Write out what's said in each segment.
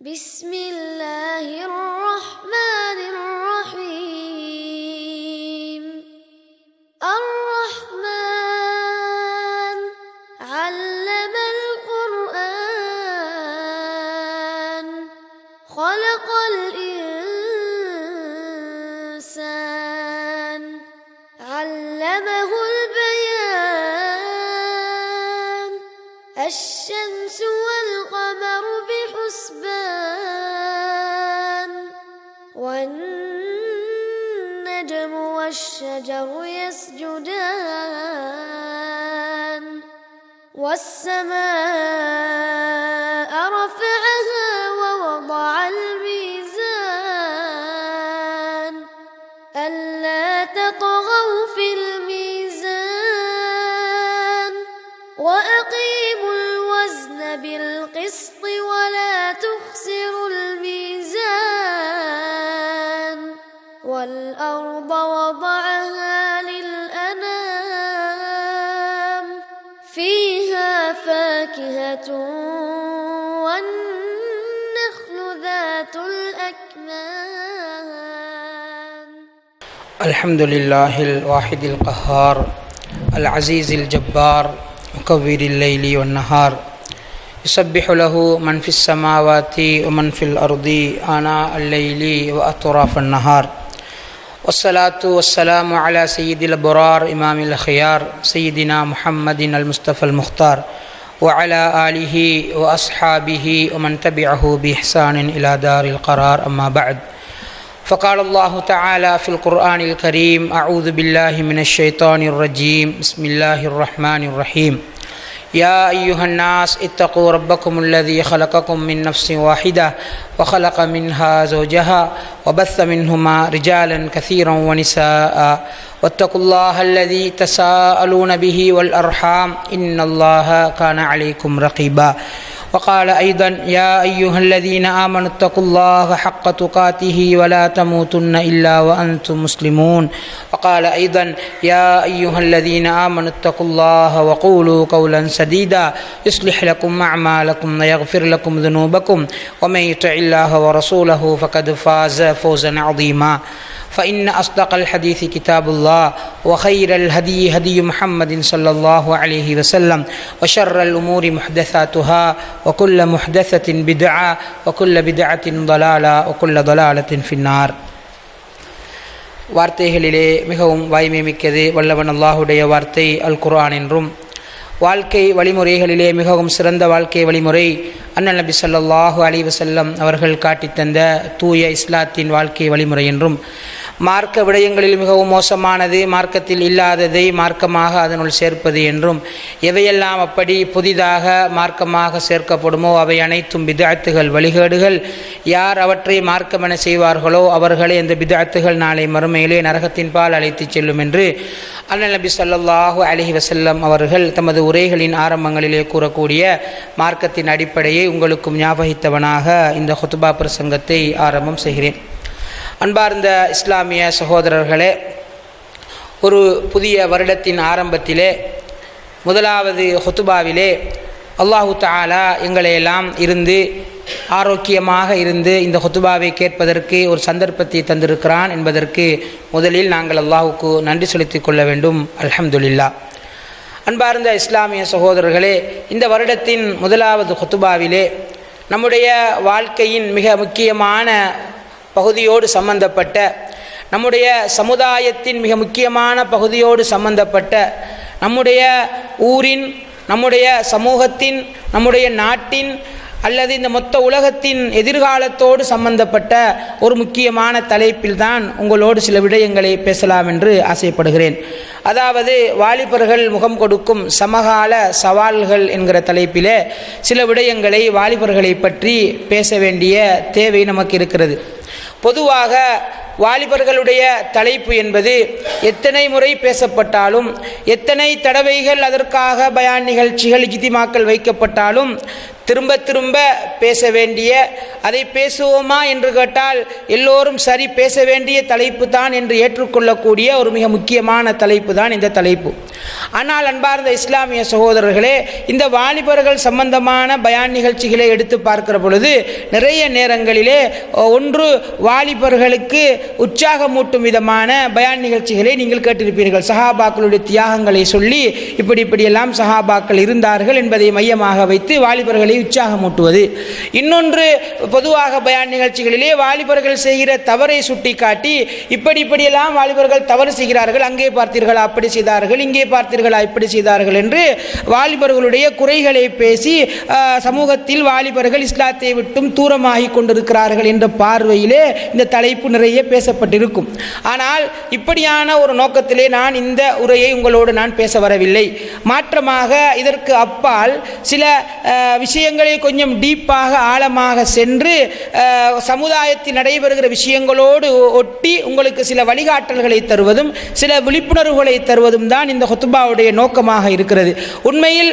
بسم الله الرحمن الرحيم الرحمن علم القرآن خلق الإنسان علمه البيان الشمس والقمر بحسبان والنجم والشجر يسجدان والسماء رفعها ووضع الميزان ألا تطغوا في الميزان وأقيموا الوزن بالقسط ولا تخسروا الميزان والأرض وضعها للأنام فيها فاكهة والنخل ذات الأكمام. الحمد لله الواحد القهار العزيز الجبار مكور الليل والنهار يسبح له من في السماوات ومن في الأرض آناء الليل وأطراف النهار والصلاة والسلام على سيد الأبرار إمام الخيار سيدنا محمد المصطفى المختار وعلى آله وأصحابه ومن تبعه بإحسان إلى دار القرار. أما بعد، فقال الله تعالى في القرآن الكريم: أعوذ بالله من الشيطان الرجيم، بسم الله الرحمن الرحيم. يا أيها الناس اتقوا ربكم الذي خلقكم من نفس واحدة وخلق منها زوجها وبث منهما رجالا كثيرا ونساء واتقوا الله الذي تساءلون به والأرحام إن الله كان عليكم رقيبا. وقال أيضا: يا أيها الذين آمنوا اتقوا الله حق تقاته ولا تموتن إلا وأنتم مسلمون. وقال أيضا: يا أيها الذين آمنوا اتقوا الله وقولوا قولا سديدا يصلح لكم أعمالكم ويغفر لكم ذنوبكم ومن يطع الله ورسوله فقد فاز فوزا عظيما. فإن أصدق الحديث كتاب الله وخير الهدي هدي محمد صلى الله عليه وسلم وشر الأمور محدثاتها وكل محدثة بدعة وكل بدعة ضلالة وكل ضلالة في النار. வார்த்தைகளிலே மிகவும் வாய்மை மிக்கது வல்லவன் அல்லாஹுடைய வார்த்தை அல் குர்ஆன் என்றும், வாழ்க்கை வழிமுறைகளிலே மிகவும் சிறந்த வாழ்க்கை வழிமுறை அண்ணல் நபி ஸல்லல்லாஹு அலைஹி வஸல்லம் அவர்கள் காட்டித்தந்த தூய இஸ்லாத்தின் வாழ்க்கை வழிமுறை என்றும், மார்க்க விடயங்களில் மிகவும் மோசமானது மார்க்கத்தில் இல்லாததை மார்க்கமாக அதனுள் சேர்ப்பது என்றும், எவையெல்லாம் அப்படி புதிதாக மார்க்கமாக சேர்க்கப்படுமோ அவை அனைத்தும் பித்அத்துகள் வழிகேடுகள், யார் அவற்றை மார்க்கமென செய்வார்களோ அவர்களே இந்த பித்அத்துகள் நாளை மறுமையிலே நரகத்தின் பால் அழைத்துச் செல்லும் என்று அண்ணல் நபி ஸல்லல்லாஹு அலைஹி வஸல்லம் அவர்கள் தமது உரைகளின் ஆரம்பங்களிலே கூறக்கூடிய மார்க்கத்தின் அடிப்படையை உங்களுக்கும் ஞாபகித்தவனாக இந்த ஹுத்பா பிரசங்கத்தை ஆரம்பம் செய்கிறேன். அன்பார்ந்த இஸ்லாமிய சகோதரர்களே, ஒரு புதிய வருடத்தின் ஆரம்பத்திலே முதலாவது ஹுத்பாவிலே அல்லாஹு தஆலா எங்களையெல்லாம் இருந்து ஆரோக்கியமாக இருந்து இந்த ஹுத்பாவை கேட்பதற்கு ஒரு சந்தர்ப்பத்தை தந்திருக்கிறான் என்பதற்கு முதலில் நாங்கள் அல்லாஹுக்கு நன்றி செலுத்திக் கொள்ள வேண்டும். அல்ஹம்துலில்லாஹ். அன்பார்ந்த இஸ்லாமிய சகோதரர்களே, இந்த வருடத்தின் முதலாவது ஹுத்பாவிலே நம்முடைய வாழ்க்கையின் மிக முக்கியமான பகுதியோடு சம்பந்தப்பட்ட, நம்முடைய சமுதாயத்தின் மிக முக்கியமான பகுதியோடு சம்பந்தப்பட்ட, நம்முடைய ஊரின், நம்முடைய சமூகத்தின், நம்முடைய நாட்டின் அல்லது இந்த மொத்த உலகத்தின் எதிர்காலத்தோடு சம்பந்தப்பட்ட ஒரு முக்கியமான தலைப்பில்தான் உங்களோடு சில விடயங்களை பேசலாம் என்று ஆசைப்படுகிறேன். அதாவது வாலிபர்கள் முகம் கொடுக்கும் சமகால சவால்கள் என்கிற தலைப்பிலே சில விடயங்களை வாலிபர்களை பற்றி பேச வேண்டிய தேவை நமக்கு இருக்கிறது. பொதுவாக வாலிபர்களுடைய தலைப்பு என்பது எத்தனை முறை பேசப்பட்டாலும், எத்தனை தடவைகள் அதற்காக பயான் நிகழ்ச்சிகள் இஜ்திமாக்கள் வைக்கப்பட்டாலும் திரும்ப திரும்ப பேச வேண்டிய, அதை பேசுவோமா என்று கேட்டால் எல்லோரும் சரி பேச வேண்டிய தலைப்பு தான் என்று ஏற்றுக்கொள்ளக்கூடிய ஒரு மிக முக்கியமான தலைப்பு தான் இந்த தலைப்பு. ஆனால் அன்பார்ந்த இஸ்லாமிய சகோதரர்களே, இந்த வாலிபர்கள் சம்பந்தமான பயான் நிகழ்ச்சிகளை எடுத்து பார்க்கிற பொழுது நிறைய நேரங்களிலே ஒன்று வாலிபர்களுக்கு உற்சாகமூட்டும் விதமான பயான் நிகழ்ச்சிகளை நீங்கள் கேட்டிருப்பீர்கள். சஹாபாக்களுடைய தியாகங்களை சொல்லி இப்படியெல்லாம் சஹாபாக்கள் இருந்தார்கள் என்பதை மையமாக வைத்து வாலிபர்களை உற்சாகமூட்டுவது. இன்னொன்று, பொதுவாக பயான் நிகழ்ச்சிகளிலே வாலிபர்கள் செய்கிற தவறை சுட்டி காட்டி இப்படியெல்லாம் வாலிபர்கள் தவறு செய்கிறார்கள், அங்கே பார்த்தீர்களா அப்படி செய்தார்கள், இங்கே பார்த்தீர்களா இப்படி செய்தார்கள் என்று வாலிபர்களுடைய குறைகளை பேசி சமூகத்தில் வாலிபர்கள் இஸ்லாத்தை விட்டும் தூரமாகி கொண்டிருக்கிறார்கள் என்ற பார்வையிலே இந்த தலைப்பு நிறைய பேசப்பட்டிருக்கும். ஆனால் இப்படியான ஒரு நோக்கத்திலே நான் இந்த உரையை உங்களோடு நான் பேச வரவில்லை. மாற்றமாக இதற்கு அப்பால் சில விஷயங்களை கொஞ்சம் டீப்பாக ஆழமாக சென்று சமுதாயத்தில் நடைபெறுகிற விஷயங்களோடு ஒட்டி உங்களுக்கு சில வழிகாட்டல்களை தருவதும் சில விழிப்புணர்வுகளை தருவதும் தான் இந்த ஹுத்பாவுடைய நோக்கமாக இருக்கிறது. உண்மையில்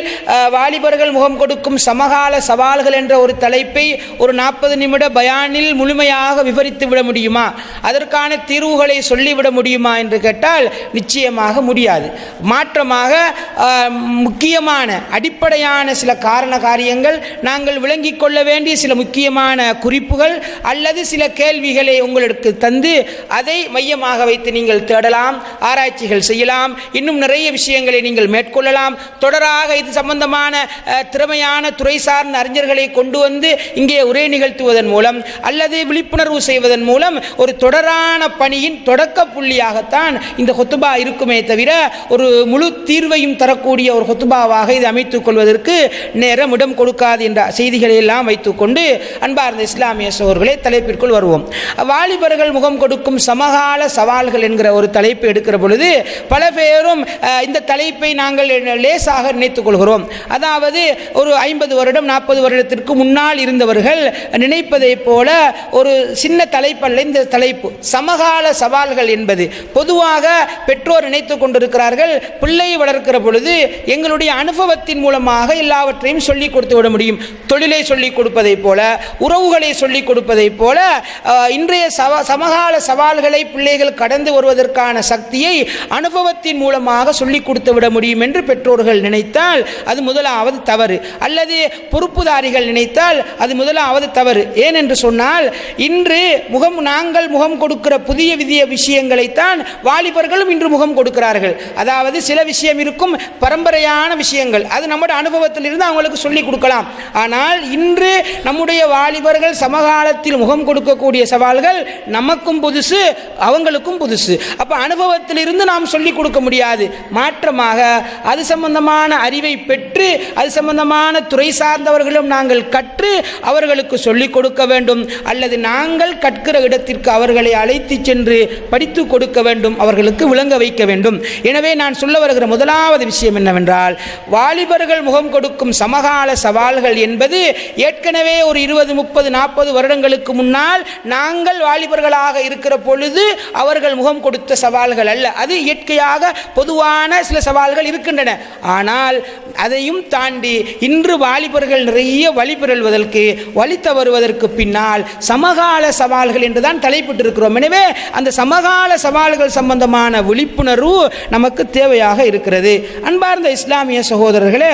வாலிபர்கள் முகம் கொடுக்கும் சமகால சவால்கள் என்ற ஒரு தலைப்பை ஒரு 40 நிமிட பயானில் முழுமையாக விவரித்து விட முடியுமா, அதற்கான தீர்வுகளை சொல்லிவிட முடியுமா என்று கேட்டால் நிச்சயமாக முடியாது. மாற்றமாக முக்கியமான அடிப்படையான சில காரியங்கள், நாங்கள் விளங்கிக் கொள்ள வேண்டிய சில முக்கியமான குறிப்புகள் அல்லது சில கேள்விகளை உங்களுக்கு தந்து அதை மையமாக வைத்து நீங்கள் தேடலாம், ஆராய்ச்சிகள் செய்யலாம், இன்னும் நிறைய விஷயங்களை நீங்கள் மேற்கொள்ளலாம். தொடராக இது சம்பந்தமான திறமையான துறை சார்ந்த அறிஞர்களை கொண்டு வந்து இங்கே உரை நிகழ்த்துவதன் மூலம் அல்லது விழிப்புணர்வு செய்வதன் மூலம் ஒரு தொடரான பணியின் தொடக்க புள்ளியாகத்தான் இந்த ஹுத்பா இருக்குமே தவிர ஒரு முழு தீர்வையும் தரக்கூடிய ஒரு ஹுத்பாவாக இது அமைத்துக் கொள்வதற்கு நேரம் இடம் கொடுக்காது என்ற செய்திகளை எல்லாம் வைத்துக்கொண்டு அன்பார்ந்த இஸ்லாமிய சகோதரர்களே தலைப்பிற்குள் வருவோம். வாலிபர்கள் முகம் கொடுக்கும் சமகால சவால்கள் என்கிற ஒரு தலைப்பு எடுக்கிற பொழுது பல பேரும் இந்த தலைப்பை நாங்கள் லேசாக நினைத்துக் கொள்கிறோம். அதாவது ஒரு 50 வருடம் 40 வருடத்திற்கு முன்னால் இருந்தவர்கள் நினைப்பதை போல ஒரு சின்ன தலைப்பல்ல இந்த தலைப்பு. சமகால சவால்கள் என்பது பொதுவாக பெற்றோர் நினைத்துக் கொண்டிருக்கிறார்கள், பிள்ளை வளர்க்கிற பொழுது எங்களுடைய அனுபவத்தின் மூலமாக எல்லாவற்றையும் சொல்லிக் கொடுத்து விட முடியும். தொழிலை சொல்லிக் கொடுப்பதை போல, உறவுகளை சொல்லிக் கொடுப்பதை போல இன்றைய சமகால சவால்களை பிள்ளைகள் கடந்து வருவதற்கான சக்தியை அனுபவத்தின் மூலமாக சொல்லிக் கொடுத்து விட முடியும் என்று பெற்றோர்கள் நினைத்தால் அது முதலாவது தவறு. அல்லது பொறுப்புதாரிகள் நினைத்தால் அது முதலாவது தவறு. ஏன் என்று சொன்னால் இன்று நாங்கள் முகம் கொடுக்கிற புதிய விஷயங்களைத்தான் வாலிபர்களும் இன்று முகம் கொடுக்கிறார்கள். அதாவது சில விஷயம் இருக்கும், பரம்பரையான விஷயங்கள், அது நம்முடைய அனுபவத்தில் இருந்து அவங்களுக்கு சொல்லிக் கொடுக்கலாம். ஆனால் இன்று நம்முடைய வாலிபர்கள் சமகாலத்தில் முகம் கொடுக்கக்கூடிய சவால்கள் நமக்கும் புதுசு, அவங்களுக்கும் புதுசு. அப்ப அனுபவத்தில் இருந்து நாம் சொல்லிக் கொடுக்க முடியாது. மாற்றமாக அது சம்பந்தமான அறிவை பெற்று அது சம்பந்தமான துறை சார்ந்தவர்களும் நாங்கள் கற்று அவர்களுக்கு சொல்லிக் கொடுக்க வேண்டும். அல்லது நாங்கள் கற்கிற இடத்திற்கு அவர்களை அழைத்து சென்று படித்து கொடுக்க வேண்டும், அவர்களுக்கு விளங்க வைக்க வேண்டும். எனவே நான் சொல்ல வருகிற முதலாவது விஷயம் என்னவென்றால், வாலிபர்கள் முகம் கொடுக்கும் சமகால சவால்கள் என்பது ஏற்கனவே ஒரு 20, 30, 40 வருடங்களுக்கு முன்னால் நாங்கள் வாலிபர்களாக இருக்கிற பொழுது அவர்கள் முகம் கொடுத்த சவால்கள் அல்ல. அது இயற்கையாக பொதுவான சில சவால்கள் இருக்கின்றன. ஆனால் அதையும் தாண்டி இன்று வாலிபர்கள் நிறைய வழி பெறுவதற்கு வழி தவறுவதற்கு பின்னால் சமகால சவால்கள் என்றுதான் தலைப்பிட்டிருக்கிறோம். எனவே அந்த சமகால சவால்கள் சம்பந்தமான விழிப்புணர்வு நமக்கு தேவையாக இருக்கிறது. அன்பார்ந்த இஸ்லாமிய சகோதரர்களே,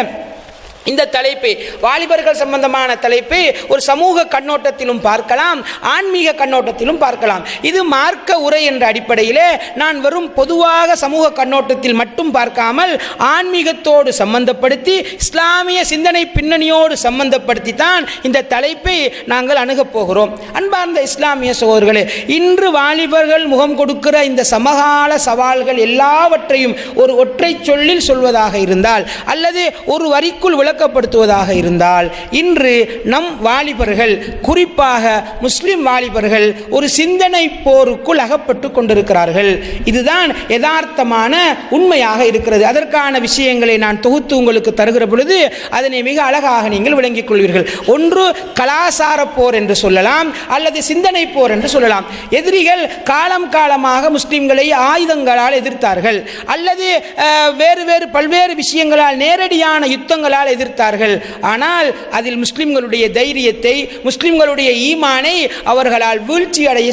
இந்த தலைப்பை, வாலிபர்கள் சம்பந்தமான தலைப்பை ஒரு சமூக கண்ணோட்டத்திலும் பார்க்கலாம், ஆன்மீக கண்ணோட்டத்திலும் பார்க்கலாம். இது மார்க்க உரை என்ற அடிப்படையிலே நான் வெறும் பொதுவாக சமூக கண்ணோட்டத்தில் மட்டும் பார்க்காமல் ஆன்மீகத்தோடு சம்பந்தப்படுத்தி இஸ்லாமிய சிந்தனை பின்னணியோடு சம்பந்தப்படுத்தி தான் இந்த தலைப்பை நாங்கள் அணுகப் போகிறோம். அன்பார்ந்த இஸ்லாமிய சகோதரர்களே, இன்று வாலிபர்கள் முகம் கொடுக்கிற இந்த சமகால சவால்கள் எல்லாவற்றையும் ஒரு ஒற்றை சொல்லில் சொல்வதாக இருந்தால் அல்லது ஒரு வரிக்குள் விளக்கப்படுத்துவதாக இருந்தால், இன்று நம் வாலிபர்கள், குறிப்பாக முஸ்லிம் வாலிபர்கள் ஒரு சிந்தனை போருக்குள் அகப்பட்டு கொண்டிருக்கிறார்கள். இதுதான் யதார்த்தமான உண்மையாக இருக்கிறது. அதற்கான விஷயங்களை நான் தொகுத்து உங்களுக்கு தருகிற பொழுது அதனை மிக அழகாக நீங்கள் விளங்கிக் கொள்வீர்கள். ஒன்று கலாசார போர் என்று சொல்லலாம், அல்லது சிந்தனை போர் என்று சொல்லலாம். எதிரிகள் காலம் காலமாக முஸ்லிம்களை ஆயுதங்களால் எதிர்த்தார்கள், அல்லது வேறு பல்வேறு விஷயங்களால் நேரடியான யுத்தங்களால் எதிர்த்தார்கள். ஆனால் அதில் முஸ்லிம்களுடைய தைரியத்தை, முஸ்லிம்களுடைய ஈமானை அவர்களால் வீழ்ச்சி அடைய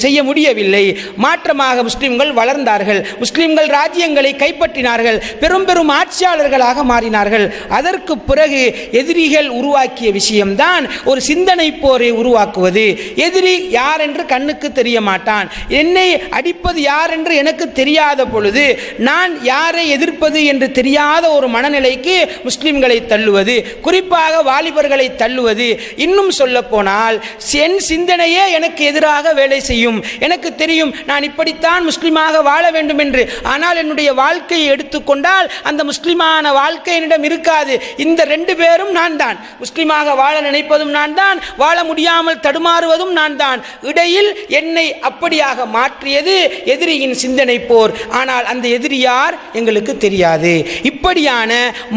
செய்ய முடியவில்லை. மாற்றமாக முஸ்லிம்கள் வளர்ந்தார்கள், முஸ்லிம்கள் ராஜ்யங்களை கைப்பற்றினார்கள், பெரும் பெரும் ஆட்சியாளர்களாக மாறினார்கள். அதற்கு பிறகு எதிரிகள் உருவாக்கிய விஷயம்தான் ஒரு சிந்தனை போரை உருவாக்குவது. எதிரி யார் என்று கண்ணுக்கு தெரிய மாட்டான், என்னை அடிப்பது யார் என்று எனக்கு தெரியாத பொழுது நான் யாரை எதிர்ப்பது என்று தெரியாத ஒரு மனநிலைக்கு முஸ்லிம்களை தள்ளுவது, குறிப்பாக வாலிபர்களை தள்ளுவது. இன்னும் சொல்ல போனால் என் சிந்தனையே எனக்கு எதிராக வேலை செய்யும். எனக்கு தெரியும் நான் இப்படித்தான் முஸ்லிமாக வாழ வேண்டும் என்று. ஆனால் என்னுடைய வாழ்க்கையை எடுத்துக்கொண்டால் அந்த முஸ்லிமான வாழ்க்கை என்னிடம் இருக்காது. இந்த ரெண்டு பேரும் நான் தான். முஸ்லிமாக வாழ நினைப்பதும் நான் தான், வாழ முடியாமல் தடுமாறுவதும் நான் தான். இடையில் என்னை அப்படியாக மாற்றியது எதிரியின் சிந்தனை போர். ஆனால் அந்த எதிரி யார் எங்களுக்கு தெரியாது. இப்படியான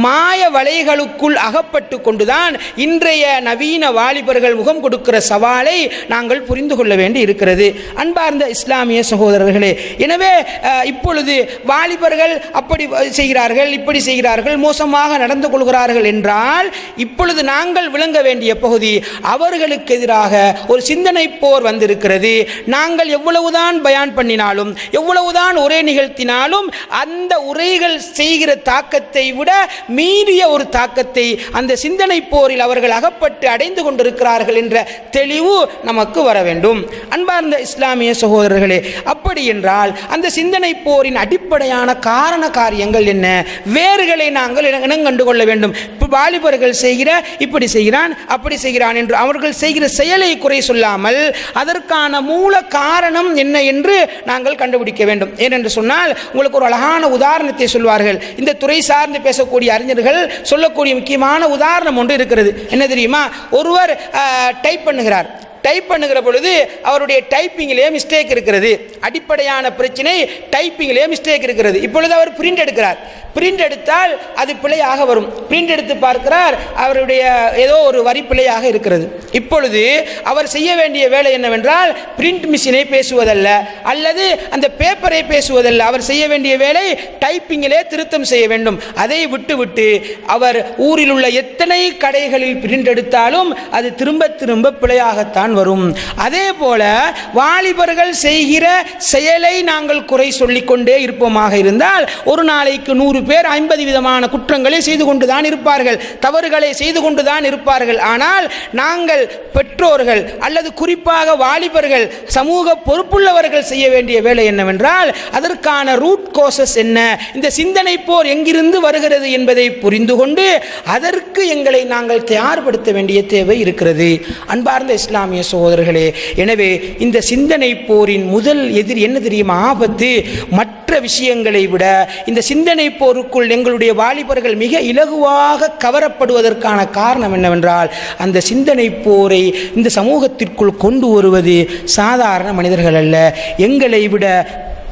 மாய வலைகளுக்குள் அகப்பட்டு கொண்டுதான் இன்றைய நவீன வாலிபர்கள் முகம் கொடுக்கிற சவாலை நாங்கள் புரிந்து கொள்ள வேண்டி இருக்கிறது. அன்பார்ந்த இஸ்லாமிய சகோதரர்களே, எனவே இப்பொழுது வாலிபர்கள் அப்படி செய்கிறார்கள், இப்படி செய்கிறார்கள், மோசமாக நடந்து கொள்கிறார்கள் என்றால் இப்பொழுது நாங்கள் விளங்க வேண்டிய பகுதி, அவர்களுக்கு எதிராக ஒரு சிந்தனை போர் வந்திருக்கிறது. நாங்கள் எவ்வளவுதான் பயான் பண்ணினாலும், எவ்வளவுதான் உரை நிகழ்த்தினாலும் அந்த உரைகள் செய்கிற தாக்கத்தை விட மீறிய ஒரு தாக்கத்தை அந்த சிந்தனை போரில் அவர்கள் அகப்பட்டு அடைந்து கொண்டிருக்கிறார்கள் என்ற தெளிவு நமக்கு வர வேண்டும். அன்பார்ந்த இஸ்லாமிய சகோதரர்களே, அப்படி என்றால் அந்த சிந்தனை போரின் அடிப்படையான காரண காரியங்கள் என்ன, வேர்களை நாங்கள் இனங்கண்டு கொள்ள வேண்டும். வாலிபர்கள் செய்கிற இப்படி செய்கிறான் அப்படி செய்கிறான் என்று அவர்கள் செய்கிற செயலை குறை சொல்லாமல் அதற்கான மூல காரணம் என்ன என்று நாங்கள் கண்டுபிடிக்க வேண்டும். ஏனென்று சொன்னால் உங்களுக்கு ஒரு அழகான உதாரணத்தை சொல்வார்கள். இந்த துறை சார்ந்து பேசக்கூடிய அறிஞர்கள் சொல்லக்கூடிய முக்கியமான உதாரணம் ஒன்று இருக்கிறது. என்ன தெரியுமா? ஒருவர் டைப் பண்ணுகிற பொழுது அவருடைய டைப்பிங்கிலே மிஸ்டேக் இருக்கிறது. அடிப்படையான பிரச்சனை டைப்பிங்கிலே மிஸ்டேக் இருக்கிறது. இப்பொழுது அவர் பிரிண்ட் எடுக்கிறார். பிரிண்ட் எடுத்தால் அது பிழையாக வரும். பிரிண்ட் எடுத்து பார்க்கிறார், அவருடைய ஏதோ ஒரு வரி பிழையாக இருக்கிறது. இப்பொழுது அவர் செய்ய வேண்டிய வேலை என்னவென்றால் பிரிண்ட் மிஷினை பேசுவதல்ல, அல்லது அந்த பேப்பரை பேசுவதல்ல. அவர் செய்ய வேண்டிய வேலை டைப்பிங்கிலே திருத்தம் செய்ய வேண்டும். அதை விட்டுவிட்டு அவர் ஊரில் உள்ள எத்தனை கடைகளில் பிரிண்ட் எடுத்தாலும் அது திரும்ப திரும்ப பிழையாகத்தான் வரும். அதே போல வாலிபர்கள் செய்கிற செயலை நாங்கள் குறை சொல்லிக் கொண்டே இருப்போமாக இருந்தால் ஒரு நாளைக்கு 100 பேர் 50 விதமான குற்றங்களை செய்து கொண்டுதான் இருப்பார்கள், தவறுகளை செய்து கொண்டுதான் இருப்பார்கள். ஆனால் நாங்கள் பெற்றோர்கள் அல்லது குறிப்பாக வாலிபர்கள், சமூக பொறுப்புள்ளவர்கள் செய்ய வேண்டிய வேலை என்னவென்றால் அதற்கான ரூட் கோசஸ் என்ன, இந்த சிந்தனை போர் எங்கிருந்து வருகிறது என்பதை புரிந்து கொண்டு அதற்கு எங்களை நாங்கள் தயார்படுத்த வேண்டிய தேவை இருக்கிறது. அன்பார்ந்த இஸ்லாமிய சகோதரர்களே, எனவே இந்த சிந்தனை போரின் முதல் எதிரி என்ன தெரியுமா? ஆபத்து. மற்ற விஷயங்களை விட இந்த சிந்தனை போருக்குள் எங்களுடைய வாலிபர்கள் மிக இலகுவாக கவரப்படுவதற்கான காரணம் என்னவென்றால் அந்த சிந்தனை போரை இந்த சமூகத்திற்குள் கொண்டு வருவது சாதாரண மனிதர்கள் அல்ல. எங்களை விட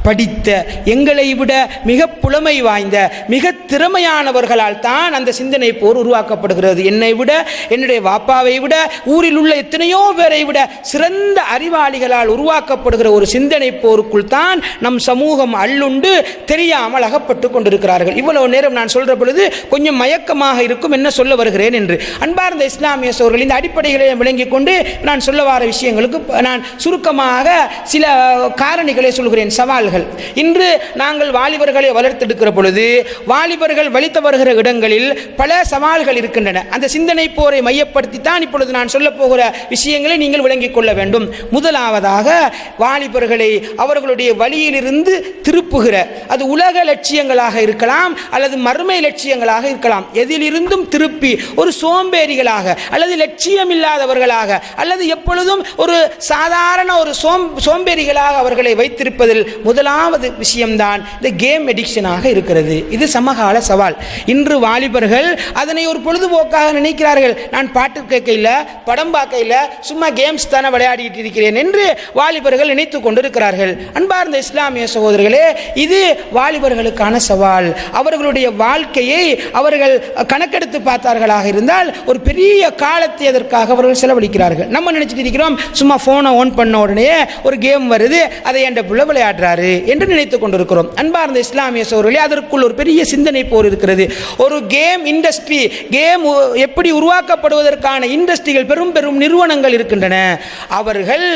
படித்த, எங்களை விட மிக புலமை வாய்ந்த, மிக திறமையானவர்களால் தான் அந்த சிந்தனை போர் உருவாக்கப்படுகிறது. என்னை விட, என்னுடைய வாப்பாவை விட, ஊரில் உள்ள எத்தனையோ பேரை விட சிறந்த அறிவாளிகளால் உருவாக்கப்படுகிற ஒரு சிந்தனை போருக்குள் தான் நம் சமூகம் அள்ளுண்டு தெரியாமல் அகப்பட்டு கொண்டிருக்கிறார்கள். இவ்வளவு நேரம் நான் சொல்ற பொழுது கொஞ்சம் மயக்கமாக இருக்கும் என்ன சொல்ல வருகிறேன் என்று. அன்பார்ந்த இஸ்லாமிய சகோதரர்கள், இந்த அடிப்படைகளை விளங்கிக் கொண்டு நான் சொல்ல வர விஷயங்களுக்கு நான் சுருக்கமாக சில காரணிகளை சொல்கிறேன், சவால்கள். இன்று நாங்கள் வாலிபர்களை வளர்த்தெடுக்கிற பொழுது வாலிபர்கள் வலித்து வருகிற இடங்களில் பல சவால்கள் இருக்கின்றன. அந்த சிந்தனை போரை மையப்படுத்தித்தான் இப்பொழுது நான் சொல்ல போகிற விஷயங்களை நீங்கள் விளங்கிக் கொள்ள வேண்டும். முதலாவதாக வாலிபர்களை அவர்களுடைய வழியிலிருந்து திருப்புகிற, அது உலக லட்சியங்களாக இருக்கலாம் அல்லது மறுமை லட்சியங்களாக இருக்கலாம், எதிலிருந்தும் திருப்பி ஒரு சோம்பேறிகளாக அல்லது லட்சியம் இல்லாதவர்களாக அல்லது எப்பொழுதும் ஒரு சாதாரண ஒரு சோம்பேறிகளாக அவர்களை வைத்திருப்பதில் முதலாவது விஷயம்தான் இந்த கேம் எடிக்ஷனாக இருக்கிறது. இது சமகால சவால். இன்று வாலிபர்கள் அதனை ஒரு பொழுதுபோக்காக நினைக்கிறார்கள். நான் பாட்டு கேட்க இல்லை, படம் பார்க்க இல்லை, சும்மா கேம்ஸ் தானே விளையாடிட்டு இருக்கிறேன் என்று வாலிபர்கள் நினைத்து கொண்டிருக்கிறார்கள். அன்பார்ந்த இஸ்லாமிய சகோதரர்களே, இது வாலிபர்களுக்கான சவால். அவர்களுடைய வாழ்க்கையை அவர்கள் கணக்கெடுத்து பார்த்தார்களாக இருந்தால் ஒரு பெரிய காலத்தை அதற்காக அவர்கள் செலவழிக்கிறார்கள். நம்ம நினைச்சிட்டு இருக்கிறோம் சும்மா போனை ஆன் பண்ண உடனே ஒரு கேம் வருது, அதை என் புள்ள விளையாடுறாரு, விளையாடுறாரு என்று நினைத்து கொண்டிருக்கிறோம். அன்பார்ந்த இஸ்லாமிய சகோதரர்களே, அதற்குள் ஒரு பெரிய சிந்தனை போர் இருக்கிறது. ஒரு கேம் இண்டஸ்ட்ரி, கேம் எப்படி உருவாக்கப்படுவதற்கான இண்டஸ்ட்ரிகள், பெரும் பெரும் நிறுவனங்கள் இருக்கின்றன. அவர்கள்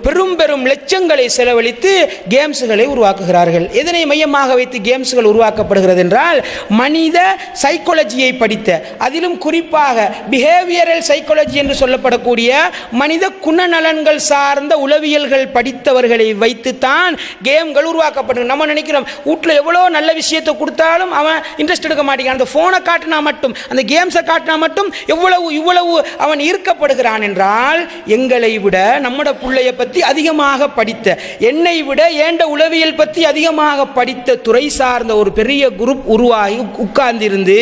பெரும் பெரும் லட்சங்களை செலவழித்து கேம்ஸ்களை உருவாக்குகிறார்கள். எதனை மையமாக வைத்து கேம்ஸ்கள் உருவாக்கப்படுகிறது என்றால், மனித சைக்காலஜியை படித்த, அதிலும் குறிப்பாக பிஹேவியரல் சைக்காலஜி என்று சொல்லப்படக்கூடிய மனித குணநலன்கள் சார்ந்த உளவியல்கள் படித்தவர்களை வைத்துத்தான் கேம்கள் உருவாக்கப்படும். நம்ம நினைக்கிறோம் வீட்டில் எவ்வளோ நல்ல விஷயத்தை கொடுத்தாலும் அவன் இன்ட்ரெஸ்ட் எடுக்க மாட்டேங்கிறான். அந்த ஃபோனை காட்டினா மட்டும், அந்த கேம்ஸை காட்டினா மட்டும் இவ்வளவு அவன் ஈர்க்கப்படுகிறான் என்றால், எங்களை விட நம்மட பிள்ளைய பற்றி அதிகமாக படித்த, என்னை விட ஏண்ட உளவியல் பற்றி அதிகமாக படித்த துறை சார்ந்த ஒரு பெரிய குரூப் உருவாகி உட்கார்ந்திருந்து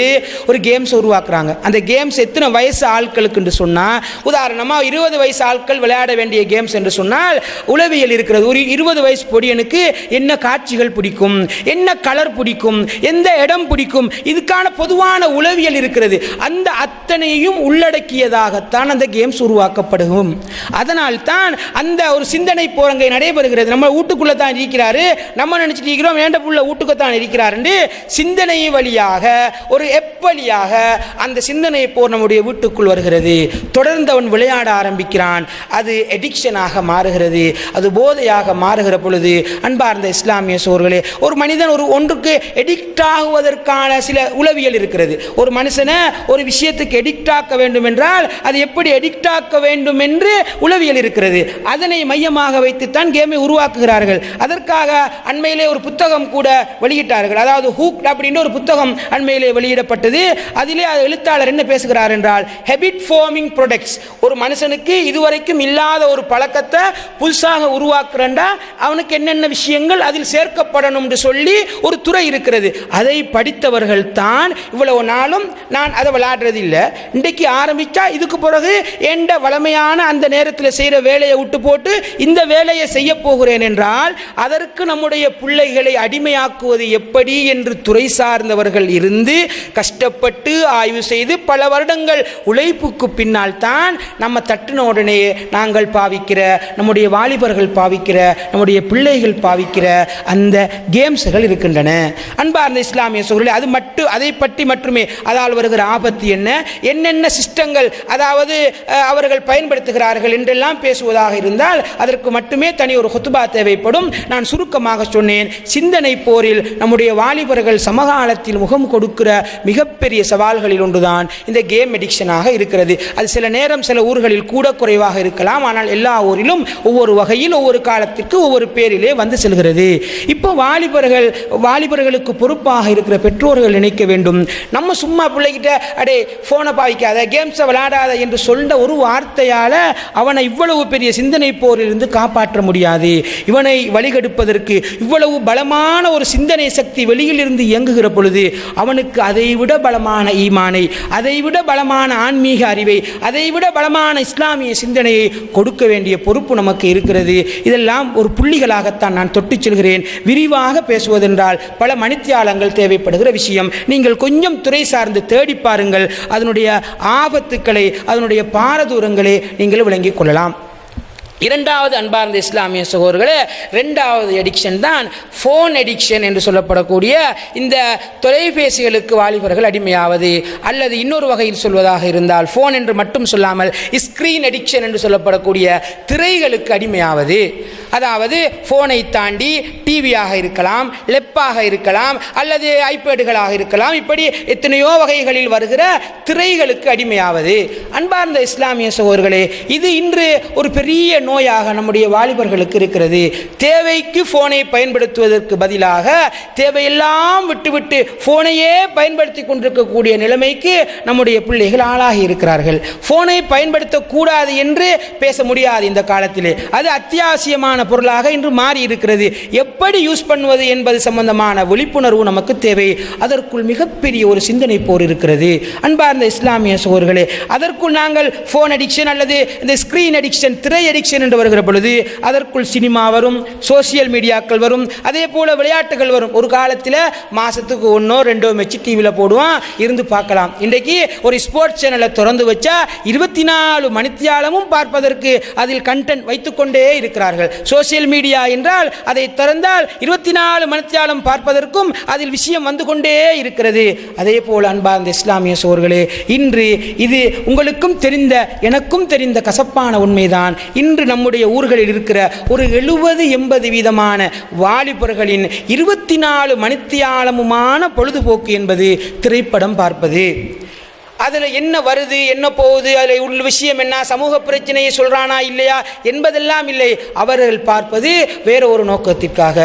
ஒரு கேம்ஸ் உருவாக்குறாங்க. அந்த கேம்ஸ் எத்தனை வயசு ஆட்களுக்கு என்று சொன்னால், உதாரணமாக 20 வயசு ஆட்கள் விளையாட வேண்டிய கேம்ஸ் என்று சொன்னால் உளவியல் இருக்கிறது. ஒரு 20 வயசு பொடியனுக்கு என்ன காட்சிகள் பிடிக்கும், என்ன கலர் பிடிக்கும், எந்த இடம் பிடிக்கும், இதுக்கான பொதுவான உளவியல் இருக்கிறது. அந்த அத்தனையும் உள்ளடக்கியதாகத்தான் அந்த கேம்ஸ் உருவாக்கப்படும். அதனால் தான் அந்த ஒரு சிந்தனை போரங்கை நடைபெறுகிறது. நம்ம வீட்டுக்குள்ள தான் இருக்கிறாரு, நம்ம நினைச்சிட்டு இருக்கிறோம் வேண்ட புள்ள வீட்டுக்கு தான் இருக்கிறார் என்று சிந்தனை வழியாக, ஒரு எப் வழியாக அந்த சிந்தனை போர் நம்முடைய வீட்டுக்குள் வருகிறது. தொடர்ந்து அவன் விளையாட ஆரம்பிக்கிறான். அது எடிக்ஷனாக மாறுகிறது, அது போதையாக மாறுகிற பொழுது, அன்பார்ந்த இஸ்லாமிய சோர்களே, ஒரு மனிதன் ஒன்றுக்கு எடிக்ட் ஆகுவதற்கான சில உளவியல் இருக்கிறது. ஒரு மனுஷனை ஒரு விஷயத்துக்கு எடிக்ட் ஆக்க வேண்டும் என்றால் அது எப்படி எடிக்ட் ஆக்க வேண்டும் என்று உளவியல் இருக்கிறது. அதனை மையமாக வைத்துத்தான் கேமை உருவாக்குகிறார்கள். அதற்காக அண்மையிலே ஒரு புத்தகம் கூட வெளியிட்டார்கள். அதாவது ஹூக்ட் அப்படின்ற ஒரு புத்தகம் அண்மையிலே வெளியிடப்பட்டது. அதிலே எழுத்தாளர் என்ன பேசுகிறார் என்றால், ஹேபிட் ஃபார்மிங் ப்ராடக்ட்ஸ். ஒரு மனுஷனுக்கு இதுவரைக்கும் இல்லாத ஒரு பழக்கத்தை புதுசாக உருவாக்குறண்டா அவனுக்கு என்னென்ன விஷயங்கள் அதில் சேர்க்கப்படணும் என்று சொல்லி ஒரு துறை இருக்கிறது. அதை படித்தவர்கள் தான் இவ்வளவு நாளும் நான் அதை விளையாடுறது இல்லை, இன்றைக்கு ஆரம்பித்தா இதுக்கு பிறகு எந்த வளமையான அந்த நேரத்தில் செய்கிற வேலையை விட்டு போட்டு இந்த வேலையை செய்ய போகிறேன் என்றால், அதற்கு நம்முடைய பிள்ளைகளை அடிமையாக்குவது எப்படி என்று துறை சார்ந்தவர்கள் இருந்து கஷ்டப்பட்டு ஆய்வு செய்து பல வருடங்கள் உழைப்புக்கு பின்னால் தான் நம்ம தட்டின உடனே நாங்கள் பாவிக்கிற, நம்முடைய வாலிபர்கள் பாவிக்கிற, நம்முடைய பிள்ளைகள் பாவிக்கிற அந்த கேம்ஸ்கள் இருக்கின்றன. அன்பார்ந்த இஸ்லாமிய சகோதரர்களே, அது மட்டும் அதை பற்றி மட்டுமே, அதால் வருகிற ஆபத்து என்ன, என்னென்ன சிஸ்டங்கள் அதாவது அவர்கள் பயன்படுத்துகிறார்கள் என்றெல்லாம் பேசுவதாக இருந்தால் அதற்கு மட்டுமே தனி ஒரு ஹுத்பா தேவைப்படும். நான் சுருக்கமாக சொன்னேன், சிந்தனை போரில் நம்முடைய வாலிபர்கள் சமகாலத்தில் முகம் கொடுக்கிற மிகப்பெரிய சவால்களில் ஒன்றுதான் இந்த கேம் எடிக்ஷனாக இருக்கிறது. அது சில நேரம் சில ஊர்களில் கூட குறைவாக இருக்கலாம், ஆனால் எல்லா ஊரிலும் ஒவ்வொரு வகையில் ஒவ்வொரு காலத்திற்கு ஒவ்வொரு பேரிலே வந்து செல்கிறது. இப்போ வாலிபர்களுக்கு பொறுப்பாக இருக்கிற பெற்றோர்கள் நினைக்க வேண்டும், நம்ம சும்மா பிள்ளைகிட்ட அடே போனை பாவிக்காத, கேம்ஸை விளையாடாத என்று சொல்ல ஒரு வார்த்தையால் அவனை இவ்வளவு பெரிய சிந்தனை போரிலிருந்து காப்பாற்ற முடியாது. இவனை வழிகெடுப்பதற்கு இவ்வளவு பலமான ஒரு சிந்தனை சக்தி வெளியில் இருந்து இயங்குகிற பொழுது அவனுக்கு அதைவிட பலமான ஈமானை, அதைவிட பலமான ஆன்மீக அறிவை, அதைவிட பலமான இஸ்லாமிய சிந்தனையை கொடுக்க வேண்டிய பொறுப்பு நமக்கு இருக்கிறது. இதெல்லாம் ஒரு புள்ளிகளாகத்தான் நான் தொட்டு செல்கிறேன். விரிவாக பேசுவதென்றால் பல மணித்தியாலங்கள் தேவைப்படுகிற விஷயம். நீங்கள் கொஞ்சம் துறை சார்ந்து தேடி பாருங்கள், அதனுடைய ஆபத்துக்களை, அதனுடைய பாரதூரங்களை நீங்கள் விளங்கிக் கொள்ளலாம். இரண்டாவது அன்பார்ந்த இஸ்லாமிய சகோதரர்களே, இரண்டாவது எடிக்ஷன் தான் ஃபோன் எடிக்ஷன் என்று சொல்லப்படக்கூடிய இந்த தொலைபேசிகளுக்கு வாலிபர்கள் அடிமையாவது, அல்லது இன்னொரு வகையில் சொல்வதாக இருந்தால் ஃபோன் என்று மட்டும் சொல்லாமல் ஸ்கிரீன் எடிக்ஷன் என்று சொல்லப்படக்கூடிய திரைகளுக்கு அடிமையாவது. அதாவது ஃபோனை தாண்டி டிவியாக இருக்கலாம், லெப்பாக இருக்கலாம், அல்லது ஐபேடுகளாக இருக்கலாம், இப்படி எத்தனையோ வகைகளில் வருகிற திரைகளுக்கு அடிமையாவது. அன்பார்ந்த இஸ்லாமிய சகோதரர்களே, இது இன்று ஒரு பெரிய நோயாக நம்முடைய வாலிபர்களுக்கு இருக்கிறது. தேவைக்கு போனை பயன்படுத்துவதற்கு பதிலாக தேவையெல்லாம் விட்டுவிட்டு போனையே பயன்படுத்தி கொண்டிருக்கக்கூடிய நிலைமைக்கு நம்முடைய பிள்ளைகள் ஆளாகி இருக்கிறார்கள். போனை பயன்படுத்தக்கூடாது என்று பேச முடியாது இந்த காலத்திலே. அது அத்தியாவசியமான பொருளாக இன்று மாறி இருக்கிறது. எப்படி யூஸ் பண்ணுவது என்பது சம்பந்தமான விழிப்புணர்வு நமக்கு தேவை. அதற்குள் மிகப்பெரிய ஒரு சிந்தனை போர் இருக்கிறது. அன்பார்ந்த இஸ்லாமிய சகோதரர்களே, அதற்குள் நாங்கள் போன் அடிக்ஷன் அல்லது இந்த ஸ்கிரீன் அடிக்ஷன், திரை அடிக்ஷன் என்று வருகிற பொழுது அதற்குள் சினிமா வரும், சோசியல் மீடியாக்கள் வரும், அதே போல விளையாட்டுகள் வரும். ஒரு காலத்தில் மாசத்துக்கு 1-2 மேட்ச் டிவியில் போடுவான், இருந்து பார்க்கலாம். இன்றைக்கு ஒரு ஸ்போர்ட்ஸ் சேனலை திறந்து வச்சா 24 மணித்தியாலமும் பார்ப்பதற்கு அதில் கண்டென்ட் வைத்துக்கொண்டே இருக்கிறார்கள். சோசியல் மீடியா என்றால் அதை திறந்தால் 24 மணித்தியாலம் பார்ப்பதற்கும் அதில் விஷயம் வந்து கொண்டே இருக்கிறது. அதே போல் அன்பார்ந்த இஸ்லாமிய சகோதரர்களே, இன்று இது உங்களுக்கும் தெரிந்த எனக்கும் தெரிந்த கசப்பான உண்மைதான். இன்று நம்முடைய ஊர்களில் இருக்கிற ஒரு 70-80% வாலிபர்களின் 24 மணித்தியாலமுமான பொழுதுபோக்கு என்பது திரைப்படம் பார்ப்பது. அதில் என்ன வருது, என்ன போகுது, அதில் உள்ள விஷயம் என்ன, சமூக பிரச்சனையை சொல்கிறானா இல்லையா என்பதெல்லாம் இல்லை. அவர்கள் பார்ப்பது வேறு ஒரு நோக்கத்திற்காக.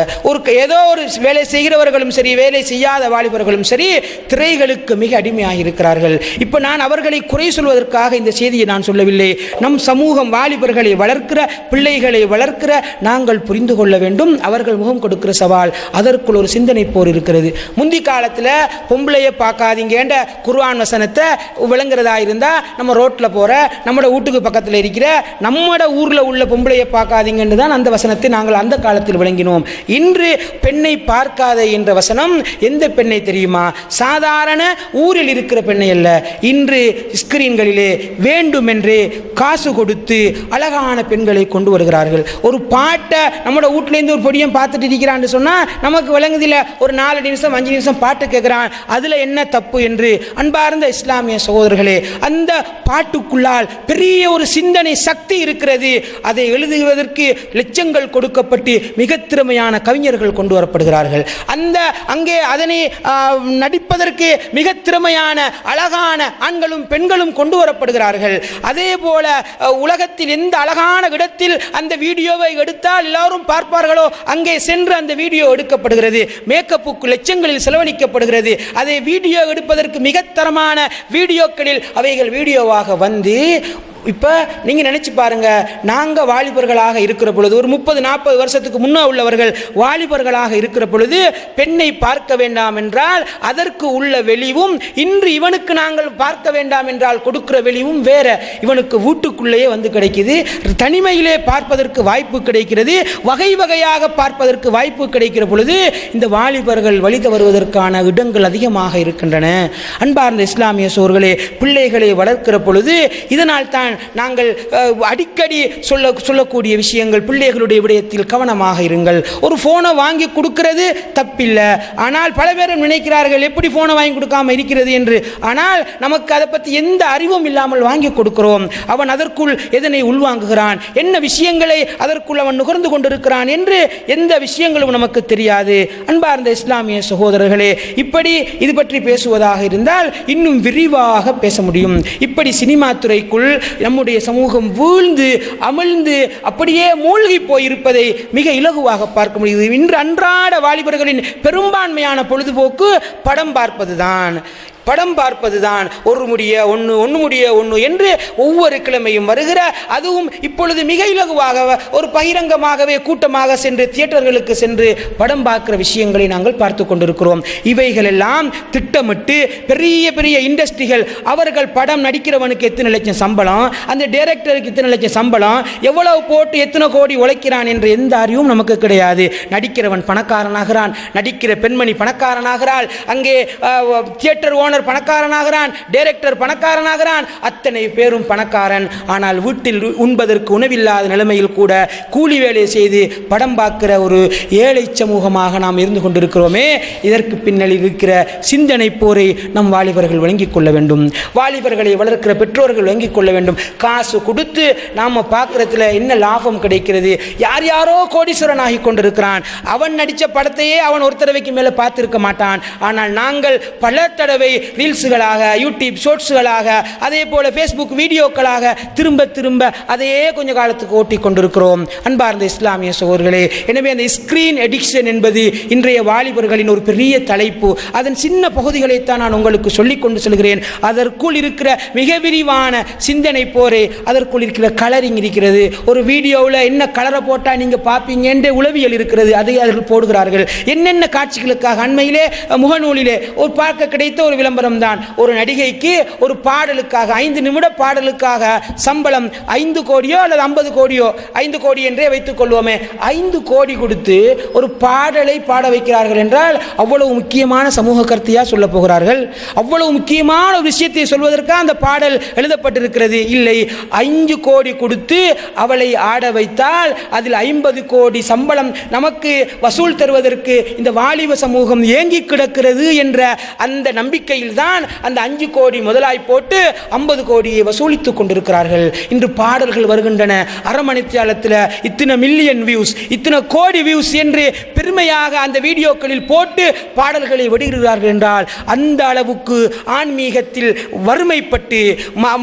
ஏதோ ஒரு வேலை செய்கிறவர்களும் சரி, வேலை செய்யாத வாலிபர்களும் சரி, திரைகளுக்கு மிக அடிமையாக இருக்கிறார்கள். இப்போ நான் அவர்களை குறை சொல்வதற்காக இந்த செய்தியை நான் சொல்லவில்லை. நம் சமூகம் வாலிபர்களை வளர்க்கிற, பிள்ளைகளை வளர்க்கிற நாங்கள் புரிந்து கொள்ள வேண்டும். அவர்கள் முகம் கொடுக்கிற சவால், அதற்குள் ஒரு சிந்தனை போர் இருக்கிறது. முந்தி காலத்தில் பொம்பளையை பார்க்காதீங்கன்ற குர்ஆன் வசனத்தை விளங்குறதா இருந்தால் நம்ம ரோட்டில் போகிற, நம்மளோட வீட்டுக்கு பக்கத்தில் இருக்கிற, நம்மளோட ஊரில் உள்ள பொம்பளையை பார்க்காதீங்கன்னு தான் அந்த வசனத்தை நாங்கள் அந்த காலத்தில் விளங்கினோம். இன்று பெண்ணை பார்க்காத என்ற வசனம் எந்த பெண்ணை தெரியுமா? சாதாரண ஊரில் இருக்கிற பெண்ணை அல்ல. இன்று ஸ்கிரீன்களிலே வேண்டுமென்று காசு கொடுத்து அழகான பெண்களை கொண்டு வருகிறார்கள். ஒரு பாட்டை நம்மளோட வீட்டிலேருந்து ஒரு பொடியும் பார்த்துட்டு இருக்கிறான்னு சொன்னால் நமக்கு விளங்குதில்லை. ஒரு 4 நிமிஷம் 5 நிமிஷம் பாட்டு கேட்குறான், அதில் என்ன தப்பு என்று. அன்பார்ந்த இஸ்லாமிய சகோதரர்களே, அந்த பாட்டுக்குள்ளால் பெரிய ஒரு சிந்தனை சக்தி இருக்கிறது. அதை எழுதுவதற்கு லட்சங்கள் கொடுக்கப்பட்டு மிக திறமையான கவிஞர்கள் கொண்டு வரப்படுகிறார்கள். அங்கே அதனை நடிப்பதற்கு மிக திறமையான அழகான ஆண்களும் பெண்களும் கொண்டு வரப்படுகிறார்கள். அதே போல உலகத்தில் எந்த அழகான இடத்தில் அந்த வீடியோவை எடுத்தால் எல்லாரும் பார்ப்பார்களோ அங்கே சென்று அந்த வீடியோ எடுக்கப்படுகிறது. மேக்கப்புக்கு லட்சங்களில் செலவழிக்கப்படுகிறது. அதை வீடியோ எடுப்பதற்கு மிக தரமான வீடியோக்களில் அவைகள் வீடியோவாக வந்து, இப்போ நீங்கள் நினச்சி பாருங்கள், நாங்கள் வாலிபர்களாக இருக்கிற பொழுது, ஒரு 30-40 வருஷத்துக்கு முன்னே உள்ளவர்கள் வாலிபர்களாக இருக்கிற பொழுது பெண்ணை பார்க்க வேண்டாம் என்றால் அதற்கு உள்ள வெளிவும், இன்று இவனுக்கு நாங்கள் பார்க்க வேண்டாம் என்றால் கொடுக்கிற வெளிவும் வேற. இவனுக்கு வீட்டுக்குள்ளேயே வந்து கிடைக்குது, தனிமையிலே பார்ப்பதற்கு வாய்ப்பு கிடைக்கிறது, வகை வகையாக பார்ப்பதற்கு வாய்ப்பு கிடைக்கிற பொழுது இந்த வாலிபர்கள் வழி தவறுவதற்கான இடங்கள் அதிகமாக இருக்கின்றன. அன்பார்ந்த இஸ்லாமிய சோர்களே, பிள்ளைகளை வளர்க்கிற பொழுது இதனால் தான் நாங்கள் அடிக்கடி சொல்லக்கூடிய விஷயங்கள், பிள்ளைகளுடைய விடயத்தில் கவனமாக இருங்கள். ஒரு போனை வாங்கி கொடுக்கிறது தப்பில்லை, ஆனால் பல பேரும் நினைக்கிறார்கள் எப்படி போனை வாங்கி கொடுக்காம இருக்கிறது என்று. ஆனால் நமக்கு அதை பற்றி எந்த அறிவும் இல்லாமல் வாங்கி கொடுக்கிறோம். அவன் அதற்குள் எதனை உள்வாங்குகிறான், என்ன விஷயங்களை அதற்குள் அவன் நுகர்ந்து கொண்டிருக்கிறான் என்று எந்த விஷயங்களும் நமக்கு தெரியாது. அன்பார்ந்த இஸ்லாமிய சகோதரர்களே, இப்படி இது பற்றி பேசுவதாக இருந்தால் இன்னும் விரிவாக பேச முடியும். இப்படி சினிமா துறைக்குள் நம்முடைய சமூகம் வீழ்ந்து அமிழ்ந்து அப்படியே மூழ்கி போயிருப்பதை மிக இலகுவாக பார்க்க முடியுது. இன்று அன்றாட வாலிபர்களின் பெரும்பான்மையான பொழுதுபோக்கு படம் பார்ப்பதுதான். ஒரு முடிய ஒன்று என்று ஒவ்வொரு கிழமையும் வருகிற, அதுவும் இப்பொழுது மிக இலகுவாக ஒரு பகிரங்கமாகவே கூட்டமாக சென்று தியேட்டர்களுக்கு சென்று படம் பார்க்கிற விஷயங்களை நாங்கள் பார்த்து கொண்டிருக்கிறோம். இவைகளெல்லாம் திட்டமிட்டு பெரிய பெரிய இண்டஸ்ட்ரிகள், அவர்கள் படம் நடிக்கிறவனுக்கு எத்தனை லட்சம் சம்பளம், அந்த டைரக்டருக்கு எத்தனை லட்சம் சம்பளம், எவ்வளவு போட்டு எத்தனை கோடி உழைக்கிறான் என்ற எந்த அறிவும் நமக்கு கிடையாது. நடிக்கிறவன் பணக்காரனாகிறான், நடிக்கிற பெண்மணி பணக்காரனாகிறாள், அங்கே தியேட்டர் ஓனர் பணக்காரனாகிறான், டைரக்டர் பணக்காரனாகிறான், அத்தனை பேரும் பணக்காரன். ஆனால் வீட்டில் உண்பதற்கு உணவில்லாத நிலைமையில் கூட கூலி வேலை செய்து படம் பார்க்கிற ஒரு ஏழை சமூகமாக நாம் இருந்து கொண்டிருக்கிறோமே. இதற்கு பின்னணி இருக்கிற சிந்தனை போரை நம் வாலிபர்கள் வழங்கிக் கொள்ள வேண்டும். வாலிபர்களை வளர்க்கிற பெற்றோர்கள் வழங்கிக் கொள்ள வேண்டும். காசு கொடுத்து நாம் பார்க்கறதுல என்ன லாபம் கிடைக்கிறது? யார் யாரோ கோடீஸ்வரன் ஆகி கொண்டிருக்கிறான். அவன் நடித்த படத்தையே அவன் ஒரு தடவைக்கு மேலே பார்த்திருக்க மாட்டான். ஆனால் நாங்கள் பல தடவை ரீல்ஸுகளாக, யூடியூப் ஷார்ட்ஸுகளாக, அதே போல ஃபேஸ்புக் வீடியோக்களாக திரும்ப திரும்ப அதையே கொஞ்ச காலத்துக்கு ஓட்டி கொண்டிருக்கிறோம். அன்பார்ந்த இஸ்லாமிய சகோதரர்களே, எனவே அந்த ஸ்கிரீன் எடிக்ஷன் என்பது இன்றைய வாலிபர்களின் ஒரு பெரிய தலைப்பு. அதன் சின்ன பகுதிகளைத்தான் நான் உங்களுக்கு சொல்லிக் கொண்டு செல்கிறேன். அதற்குள் இருக்கிற மிக விரிவான சிந்தனை போரே, அதற்குள் இருக்கிற கலரிங் இருக்கிறது. ஒரு வீடியோவில் என்ன கலரை போட்டால் நீங்கள் பார்ப்பீங்க என்ற உளவியல் இருக்கிறது, அதை அவர்கள் போடுகிறார்கள். என்னென்ன காட்சிகளுக்காக அண்மையிலே முகநூலிலே ஒரு பார்க்க கிடைத்த ஒரு விளம்பரம் தான். ஒரு நடிகைக்கு ஒரு பாடலுக்காக 5 நிமிட பாடலுக்காக சம்பளம் 5 கோடியோ அல்லது 50 கோடியோ, 5 கோடி என்றே வைத்துக் கொள்வோமே, 5 கோடி கொடுத்து ஒரு பாடலை பாட வைக்கிறார்கள் என்றால் அவ்வளவு முக்கியமான சமூக கருத்தையா சொல்ல போகிறார்கள்? அவ்வளவு முக்கியமான ஒரு விஷயத்தை சொல்வதற்காக அந்த பாடல் எழுதப்பட்டிருக்கிறது? இல்லை. 5 கோடி கொடுத்து அவளை ஆட வைத்தால் அதில் 50 கோடி சம்பளம் நமக்கு வசூல் தருவதற்கு இந்த வாலிப சமூகம் ஏங்கி கிடக்கிறது என்ற அந்த நம்பிக்கையில் தான் அந்த 5 கோடி முதலாய் போட்டு 50 கோடியை வசூலித்துக் கொண்டிருக்கிறார்கள். இன்று பாடல்கள் வருகின்றன, அரை மணித்தியாலத்தில் இத்தனை மில்லியன் வியூஸ், இத்தனை கோடி வியூஸ் என்று பெருமையாக அந்த வீடியோக்களில் போட்டு பாடல்களை வெளியிடுகிறார்கள் என்றால் அந்த அளவுக்கு ஆன்மீகத்தில் வறுமைப்பட்டு,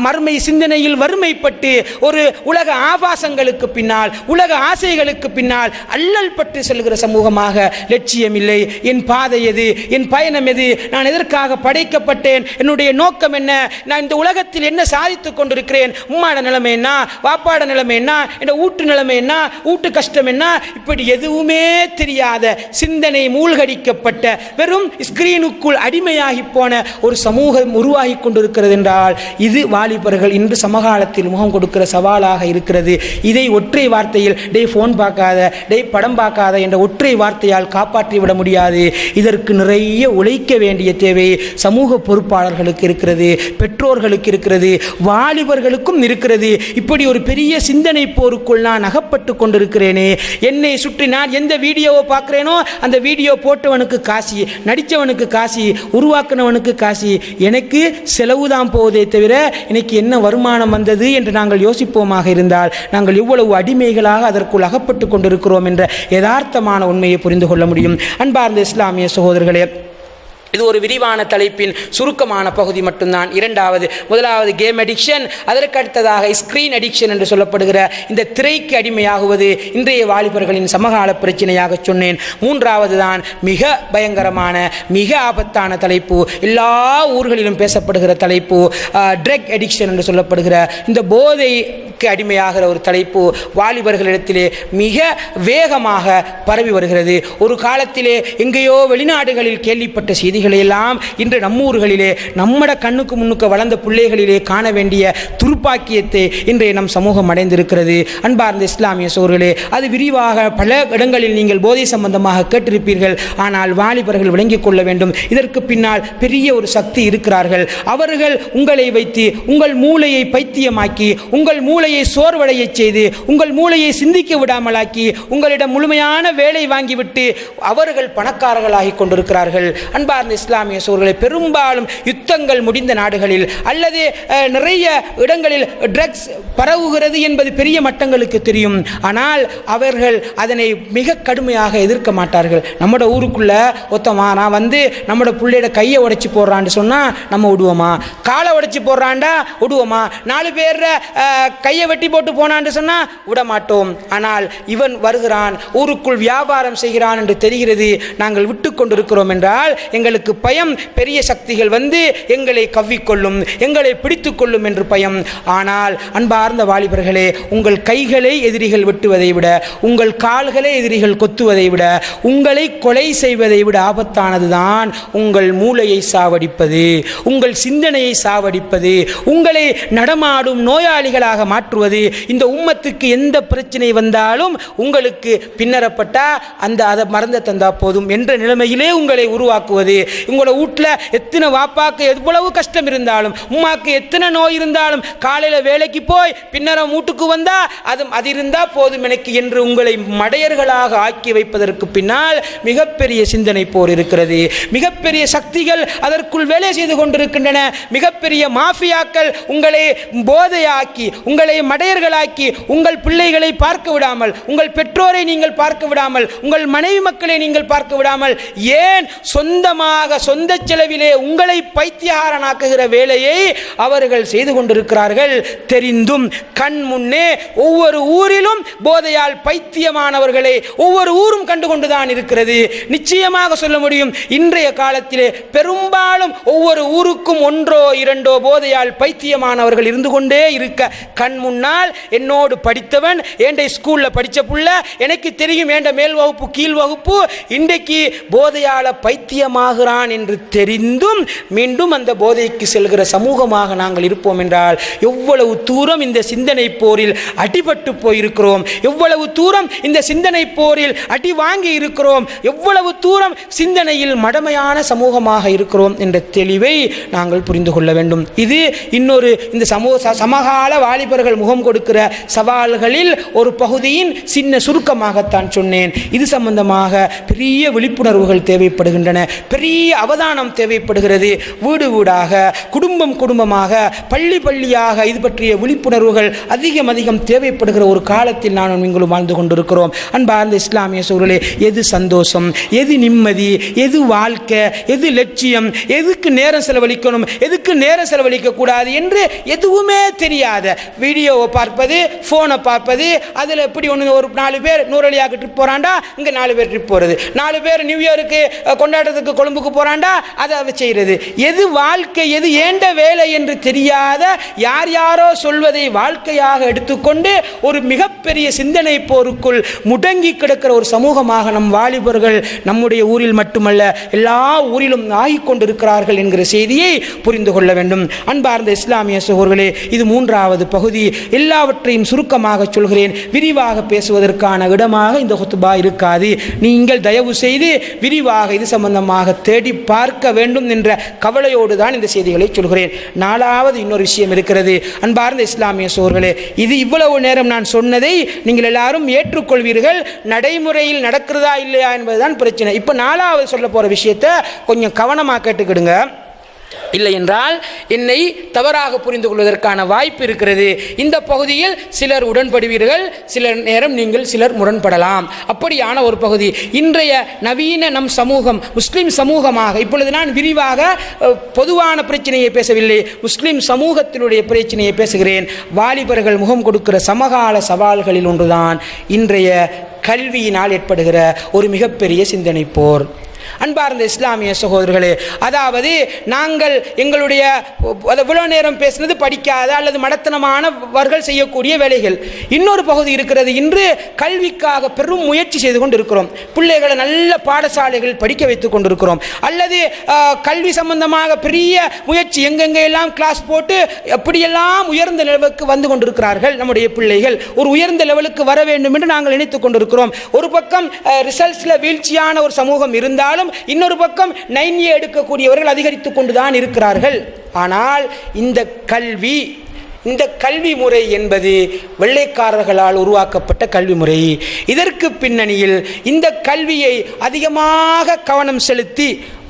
மர்மை சிந்தனையில் வறுமைப்பட்டு, ஒரு உலக ஆபாசங்களுக்கு பின்னால், உலக ஆசைகளுக்கு பின்னால் அல்லல் பட்டு செல்கிற சமூகமாக லட்சியம் இல்லை. என் பாதை எது? என் பயணம் எது? நான் எதற்காக படைக்கப்பட்டேன்? என்னுடைய நோக்கம் என்ன? நான் இந்த உலகத்தில் என்ன சாதித்துக் கொண்டிருக்கிறேன்? உம்மாட நிலைமை என்ன? வாப்பாட நிலைமை என்ன? இந்த ஊட்டு நிலைமை என்ன? ஊட்டு கஷ்டம் என்ன? இப்படி எதுவுமே தெரியாத, சிந்தனை மூழ்கடிக்கப்பட்ட, வெறும் ஸ்கிரீனுக்குள் அடிமையாகி போன ஒரு சமூகம் உருவாகி கொண்டிருக்கிறது என்றால் இது வாலிபர்கள் இன்று சமகாலத்தில் முகம் கொடுக்கிற சவாலாக இருக்கிறது. இதை ஒற்றை வார்த்தையில் டே போன் பார்க்காத, டே படம் பார்க்காத என்ற ஒற்றை வார்த்தையால் காப்பாற்றி விட முடியாது. இதற்கு நிறைய உழைக்க வேண்டிய தேவை சமூக பொறுப்பாளர்களுக்கு இருக்கிறது, பெற்றோர்களுக்கு இருக்கிறது, வாலிபர்களுக்கும் இருக்கிறது. இப்படி ஒரு பெரிய சிந்தனை போருக்குள் நான் அகப்பட்டு கொண்டிருக்கிறேனே. என்னை சுற்றி நான் எந்த வீடியோவை பார்க்கிறேனோ அந்த வீடியோ போட்டவனுக்கு காசி, நடித்தவனுக்கு காசி, உருவாக்குனவனுக்கு காசி, எனக்கு செலவுதான் போவதே தவிர எனக்கு என்ன வருமானம் வந்தது என்று நாங்கள் யோசிப்போமாக இருந்தால் நாங்கள் எவ்வளவு அடிமைகளாக அதற்குள் அகப்பட்டு கொண்டிருக்கிறோம் என்ற யதார்த்தமான உண்மையை புரிந்து கொள்ள முடியும். அன்பார்ந்த இஸ்லாமிய சகோதரர்களே, இது ஒரு விரிவான தலைப்பின் சுருக்கமான பகுதி மட்டும்தான். முதலாவது கேம் அடிக்ஷன், அதற்கு அடுத்ததாக ஸ்கிரீன் அடிக்ஷன் என்று சொல்லப்படுகிற இந்த திரைக்கு அடிமையாகுவது இன்றைய வாலிபர்களின் சமகால பிரச்சனையாக சொன்னேன். மூன்றாவது தான் மிக பயங்கரமான, மிக ஆபத்தான தலைப்பு, எல்லா ஊர்களிலும் பேசப்படுகிற தலைப்பு, ட்ரக் அடிக்ஷன் என்று சொல்லப்படுகிற இந்த போதைக்கு அடிமையாகிற ஒரு தலைப்பு வாலிபர்களிடத்திலே மிக வேகமாக பரவி வருகிறது. ஒரு காலத்திலே எங்கேயோ வெளிநாடுகளில் கேள்விப்பட்ட செய்திகள் எல்லாம் இன்று நம்மூர்களிலே, நம்மட கண்ணுக்கு முன்னுக்கு வளர்ந்த பிள்ளைகளிலே காண வேண்டிய துர்ப்பாக்கியத்தை இன்றைய நம் சமூகம் அடைந்திருக்கிறது. அன்பார்ந்த இஸ்லாமிய சகோதரர்களே, அது விரிவாக பல இடங்களில் நீங்கள் போதை சம்பந்தமாக கேட்டிருப்பீர்கள். ஆனால் வாலிபர்கள் விளங்கிக் கொள்ள வேண்டும், இதற்கு பின்னால் பெரிய ஒரு சக்தி இருக்கிறார்கள். அவர்கள் உங்களை வைத்து உங்கள் மூளையை பைத்தியமாக்கி, உங்கள் மூளையை சோர்வடைய செய்து, உங்கள் மூளையை சிந்திக்க விடாமலாக்கி, உங்களிடம் முழுமையான வேலை வாங்கிவிட்டு அவர்கள் பணக்காரர்களாகி கொண்டிருக்கிறார்கள். அன்பார்ந்த இஸ்லாமிய சோழர்களை, பெரும்பாலும் யுத்தங்கள் முடிந்த நாடுகளில் அல்லது நிறைய இடங்களில் ட்ரக்ஸ் பரவுகிறது என்பது பெரிய மட்டங்களுக்கு தெரியும். ஆனால் அவர்கள் அதனை மிக கடுமையாக எதிர்க்க மாட்டார்கள். நம்மட ஊருக்குள்ள ஒத்தமா நான் வந்து நம்மட பிள்ளையோட கையை உடைச்சி போடுறான்னு சொன்னா நம்ம விடுவோமா? காலை உடைச்சி போடுறான்டா விடுவோமா? 4 பேர் கையை வெட்டி போட்டு போனான்னு சொன்னா விட மாட்டோம். ஆனால் இவன் வருகிறான், ஊருக்குள் வியாபாரம் செய்கிறான் என்று தெரிகிறது, நாங்கள் விட்டு கொண்டிருக்கிறோம் என்றால் எங்களுக்கு பயம், பெரிய சக்திகள் வந்து எங்களை கவ்விக்கொள்ளும், எங்களை பிடித்துக் கொள்ளும் என்று பயம். ஆனால் அன்பார்ந்த வாலிபர்களே, உங்கள் கைகளை எதிரிகள் வெட்டுவதை விட, உங்கள் கால்களை எதிரிகள் கொத்துவதை விட, உங்களை கொலை செய்வதை விட ஆபத்தானதுதான் உங்கள் மூளையை சாவடிப்பது, உங்கள் சிந்தனையை சாவடிப்பது, உங்களை நடமாடும் நோயாளிகளாக மாற்றுவது. இந்த உம்மத்துக்கு எந்த பிரச்சனை வந்தாலும் உங்களுக்கு பின்னரப்பட்டா அதை மறந்து தந்தா போதும் என்ற நிலைமையிலே உங்களை உருவாக்குவது. உங்களோட வீட்டில் எத்தனை வாப்பாக்கு எவ்வளவு கஷ்டம் இருந்தாலும், உமாக்கு எத்தனை நோய் இருந்தாலும், காலையில் வேலைக்கு போய் பின்னரம் வீட்டுக்கு வந்தா அது இருந்தா போதும் எனக்கு என்று உங்களை மடையர்களாக ஆக்கி வைப்பதற்கு பின்னால் மிகப்பெரிய சிந்தனை போர் இருக்கிறது. மிகப்பெரிய சக்திகள் அதற்குள் வேலை செய்து கொண்டிருக்கின்றன. மிகப்பெரிய மாஃபியாக்கள் உங்களை போதையாக்கி, உங்களை மடையர்களாக்கி, உங்கள் பிள்ளைகளை பார்க்க விடாமல், உங்கள் பெற்றோரை நீங்கள் பார்க்க விடாமல், உங்கள் மனைவி மக்களை நீங்கள் பார்க்க விடாமல், ஏன் சொந்தமாக சொந்த செலவிலே உங்களை பைத்தியகாரனாக்குகிற வேலையை அவர்கள் செய்து கொண்டிருக்கிறார்கள். தெரிந்தும் கண் முன்னே ஒவ்வொரு ஊரிலும் போதையால் பைத்தியமானவர்களை ஒவ்வொரு ஊரும் கண்டுகொண்டுதான் இருக்கிறது. நிச்சயமாக சொல்ல முடியும், இன்றைய காலத்திலே பெரும்பாலும் ஒவ்வொரு ஊருக்கும் 1 or 2 போதையால் பைத்தியமானவர்கள் இருந்து கொண்டே இருக்க கண் முன்னால் என்னோடு படித்தவன், என் ஸ்கூலில் படித்த புள்ள, எனக்கு தெரியும் என் மேல் வகுப்பு கீழ் வகுப்பு, இன்றைக்கு போதையால் பைத்தியமாகிறான் என்று தெரிந்தும் மீண்டும் அந்த போதைக்கு செல்கிற சமூகமாக நாங்கள் இருப்போம் என்றால் எவ்வளவு தூரம் இந்த சிந்தனை போரில் அடிபட்டு போயிருக்கிறோம், எவ்வளவு தூரம் இந்த சிந்தனை போரில் அடி வாங்கி இருக்கிறோம், எவ்வளவு தூரம் சிந்தனையில் மடமையான சமூகமாக இருக்கிறோம் என்ற தெளிவை நாங்கள் புரிந்து கொள்ள வேண்டும். இது இன்னொரு இந்த சமகால வாலிபர்கள் முகம் கொடுக்கிற சவால்களில் ஒரு பகுதியின் சின்ன சுருக்கமாகத்தான் சொன்னேன். இது சம்பந்தமாக பெரிய விழிப்புணர்வுகள் தேவைப்படுகின்றன, பெரிய அவதானம் தேவைப்படுகிறது. வீடு வீடாக, குடும்பம் குடும்பமாக, பள்ளி பள்ளியாக இது பற்றிய விழிப்புணர்வுகள் அதிகம் தேவைப்படுகிற ஒரு காலத்தில் நான் நீங்களும் வாழ்ந்து கொண்டிருக்கிறோம். அன்பார்ந்த இஸ்லாமிய சூழலே, எது சந்தோஷம், எது நிம்மதி, எது வாழ்க்கை, எது லட்சியம், எதுக்கு நேரம் செலவழிக்கணும், எதுக்கு நேரம் செலவழிக்க கூடாது என்று எதுவுமே தெரியாத வீடியோவை பார்ப்பது, போனை பார்ப்பது, அதில் எப்படி ஒன்று ஒரு 4 பேர் நூறலியாக ட்ரிப் போறாண்டா, இங்கே 4 பேர் ட்ரிப் போகிறது, 4 பேர் நியூ இயருக்கு கொண்டாடுறதுக்கு கொழும்புக்கு போறாண்டா, அதை செய்கிறது. எது வாழ்க்கை, எது ஏண்ட வேலை என்று தெரியாத யாரோ சொல்வதை வாழ்க்கையாக எடுத்துக்கொண்டு ஒரு மிகப்பெரிய சிந்தனை போருக்குள் முடங்கி கிடக்கிற ஒரு சமூகமாக நம் வாலிபர்கள் நம்முடைய ஊரில் மட்டுமல்ல எல்லா ஊரிலும் ஆகிக்கொண்டிருக்கிறார்கள் என்கிற செய்தியை புரிந்து கொள்ள வேண்டும். அன்பார்ந்த இஸ்லாமிய சகோதரர்களே, இது 3வது பகுதி. எல்லாவற்றையும் சுருக்கமாக சொல்கிறேன், விரிவாக பேசுவதற்கான இடமாக இந்த ஹுத்பா இருக்காது. நீங்கள் தயவு செய்து விரிவாக இது சம்பந்தமாக தேடி பார்க்க வேண்டும் என்ற கவலையோடு தான் இந்த செய்திகளை சொல்கிறேன். 4வது இன்னொரு விஷயம் இருக்கிறது. அன்பார்ந்த இஸ்லாமிய சகோதரர்களே, இது இவ்வளவு நேரம் நான் சொன்னதை நீங்கள் எல்லாரும் ஏற்றுக்கொள்வீர்கள், நடைமுறையில் நடக்கிறதா இல்லையா என்பதுதான் பிரச்சனை. இப்போ 4வது சொல்ல போற விஷயத்தை கொஞ்சம் கவனமாக கேட்டுக்கிடுங்க. இல்லை என்றால் என்னை தவறாக புரிந்து கொள்வதற்கான வாய்ப்பு இருக்கிறது. இந்த பகுதியில் சிலர் உடன்படுவீர்கள், சிலர் முரண்படலாம். அப்படியான ஒரு பகுதி இன்றைய நவீன நம் சமூகம், முஸ்லிம் சமூகமாக, இப்பொழுது நான் விரிவாக பொதுவான பிரச்சனையை பேசவில்லை, முஸ்லிம் சமூகத்தினுடைய பிரச்சனையை பேசுகிறேன். வாலிபர்கள் முகம் கொடுக்கிற சமகால சவால்களில் ஒன்றுதான் இன்றைய கல்வியினால் ஏற்படுகிற ஒரு மிகப்பெரிய சிந்தனை போர். அன்பார்ந்த இஸ்லாமிய சகோதரர்களே, அதாவது நாங்கள் எங்களுடைய இவ்வளோ நேரம் பேசினது படிக்காத அல்லது மடத்தனமானவர்கள் செய்யக்கூடிய வேலைகள். இன்னொரு பகுதி இருக்கிறது. இன்று கல்விக்காக பெரும் முயற்சி செய்து கொண்டு இருக்கிறோம், பிள்ளைகளை நல்ல பாடசாலைகள் படிக்க வைத்துக் கொண்டிருக்கிறோம், அல்லது கல்வி சம்பந்தமாக பெரிய முயற்சி எங்கெங்கெல்லாம் கிளாஸ் போட்டு அப்படியெல்லாம் உயர்ந்த லெவலுக்கு வந்து கொண்டிருக்கிறார்கள். நம்முடைய பிள்ளைகள் ஒரு உயர்ந்த லெவலுக்கு வர வேண்டும் என்று நாங்கள் நினைத்துக் கொண்டிருக்கிறோம். ஒரு பக்கம் ரிசல்ட்ஸில் வீழ்ச்சியான ஒரு சமூகம் இருந்தாலும் இன்னொரு பக்கம் 9A எடுக்கக்கூடியவர்கள் அதிகரித்துக் கொண்டுதான் இருக்கிறார்கள். ஆனால் இந்த கல்வி முறை என்பது வெள்ளைக்காரர்களால் உருவாக்கப்பட்ட கல்வி முறை. இதற்கு பின்னணியில் இந்த கல்வியை அதிகமாக கவனம் செலுத்தி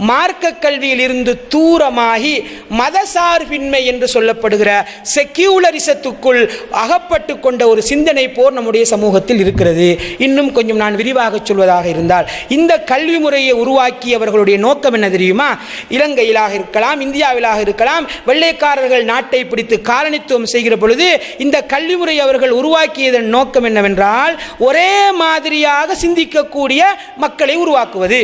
மார்க்க கல்வியில் இருந்து தூரமாகி மதசார்பின்மை என்று சொல்லப்படுகிற செக்யூலரிசத்துக்குள் அகப்பட்டு கொண்ட ஒரு சிந்தனை போர் நம்முடைய சமூகத்தில் இருக்கிறது. இன்னும் கொஞ்சம் நான் விரிவாக சொல்வதாக இருந்தால், இந்த கல்வி முறையை உருவாக்கியவர்களுடைய நோக்கம் என்ன தெரியுமா? இலங்கையிலாக இருக்கலாம், இந்தியாவிலாக இருக்கலாம், வெள்ளைக்காரர்கள் நாட்டை பிடித்து காலனித்துவம் செய்கிற பொழுது இந்த கல்வி முறை அவர்கள் உருவாக்கியதன் நோக்கம் என்னவென்றால், ஒரே மாதிரியாக சிந்திக்கக்கூடிய மக்களை உருவாக்குவது.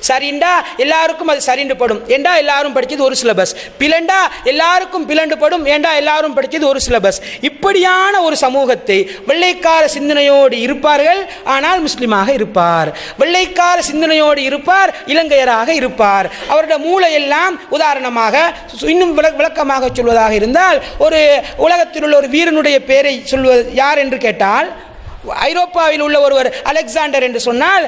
சரிண்டா எல்லாருக்கும் அது சரிண்டு படும், ஏண்டா எல்லாரும் படித்தது ஒரு சிலபஸ். பிளண்டா எல்லாருக்கும் பிளண்டு படும், ஏண்டா எல்லாரும் படித்தது ஒரு சிலபஸ். இப்படியான ஒரு சமூகத்தை வெள்ளைக்கார சிந்தனையோடு இருப்பார்கள், ஆனால் முஸ்லிமாக இருப்பார். வெள்ளைக்கார சிந்தனையோடு இருப்பார், இலங்கையராக இருப்பார். அவருடைய மூளையெல்லாம் உதாரணமாக இன்னும் விளக்கமாக சொல்வதாக இருந்தால், ஒரு உலகத்தில் உள்ள ஒரு வீரனுடைய பெயரை சொல்வது யார் என்று கேட்டால், ஐரோப்பாவில் உள்ள ஒருவர் அலெக்சாண்டர் என்று சொன்னால்,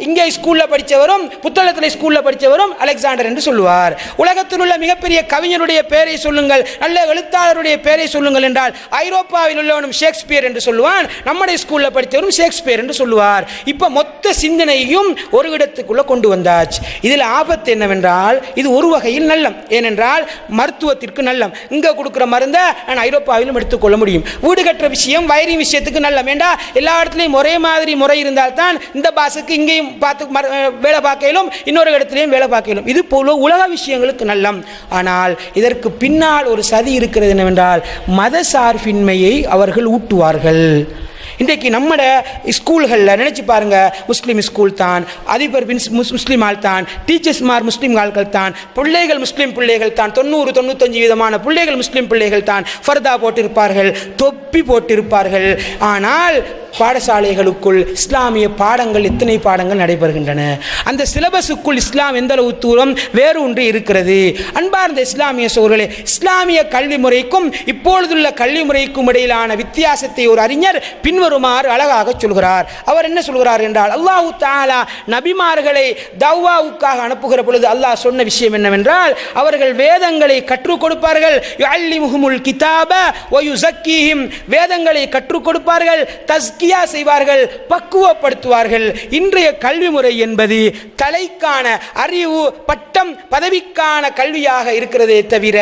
இங்கே ஸ்கூலில் படித்தவரும் புத்தளத்தில் ஸ்கூலில் படித்தவரும் அலெக்சாண்டர் என்று சொல்லுவார். உலகத்தில் உள்ள மிகப்பெரிய கவிஞருடைய பெயரை சொல்லுங்கள், நல்ல எழுத்தாளருடைய பெயரை சொல்லுங்கள் என்றால் ஐரோப்பாவில் உள்ளவனும் ஷேக்ஸ்பியர் என்று சொல்லுவான், நம்முடைய ஸ்கூலில் படித்தவரும் ஷேக்ஸ்பியர் என்று சொல்லுவார். இப்போ மொத்த சிந்தனையும் ஒரு இடத்துக்குள்ளே கொண்டு வந்தாச்சு. இதில் ஆபத்து என்னவென்றால், இது ஒரு வகையில் நல்லம். ஏனென்றால் மருத்துவத்திற்கு நல்லம். இங்கே கொடுக்குற மருந்தை நான் ஐரோப்பாவிலும் எடுத்துக்கொள்ள முடியும். வீடு கட்டுற விஷயம், வயரிங் விஷயத்துக்கு நல்ல வேண்டா, எல்லா இடத்துலையும் ஒரே மாதிரி முறை இருந்தால் தான் இந்த பாசுக்கு இங்கேயும் பார்த்து வேலை பார்க்கலும், இன்னொரு இடத்துலையும் வேலை பார்க்கலும். இது போல உலக விஷயங்களுக்கு நல்லம். ஆனால் இதற்கு பின்னால் ஒரு சதி இருக்கிறது என்னவென்றால், மத சார்பின்மையை அவர்கள் ஊட்டுவார்கள். இன்றைக்கு நம்மட ஸ்கூல்களில் நினச்சி பாருங்கள், முஸ்லீம் ஸ்கூல் தான், அதிபர் முஸ்லீம் ஆள் தான், டீச்சர்ஸ்மார் முஸ்லீம் ஆள்கள் தான், பிள்ளைகள் முஸ்லீம் பிள்ளைகள் தான், 90-95% பிள்ளைகள் முஸ்லீம் பிள்ளைகள் தான், ஃபர்தா போட்டிருப்பார்கள், தொப்பி போட்டிருப்பார்கள். ஆனால் பாடசாலைகளுக்குள் இஸ்லாமிய பாடங்கள் எத்தனை பாடங்கள் நடைபெறுகின்றன? அந்த சிலபஸுக்குள் இஸ்லாம் எந்த அளவு தூரம் வேறு ஒன்று இருக்கிறது? அன்பார்ந்த இஸ்லாமிய சகோதரர்களே, இஸ்லாமிய கல்வி முறைக்கும் இப்பொழுதுள்ள கல்வி முறைக்கும் இடையிலான வித்தியாசத்தை ஒரு அறிஞர் பின்வருமாறு அழகாக சொல்கிறார். அவர் என்ன சொல்கிறார் என்றால், அல்லாஹு தஆலா நபிமார்களை தவ்வாவுக்காக அனுப்புகிற பொழுது அல்லாஹ் சொன்ன விஷயம் என்னவென்றால், அவர்கள் வேதங்களை கற்றுக் கொடுப்பார்கள். யுஅல்லிமுஹுமுல் கிதாப வ யுஸக்கீஹிம், வேதங்களை கற்றுக் கொடுப்பார்கள், தஸ்கியா செய்வார்கள், பக்குவப்படுத்துவார்கள். இன்றைய கல்வி முறை என்பது தலைக்கான அறிவு, பட்டம், பதவிக்கான கல்வியாக இருக்கிறதே தவிர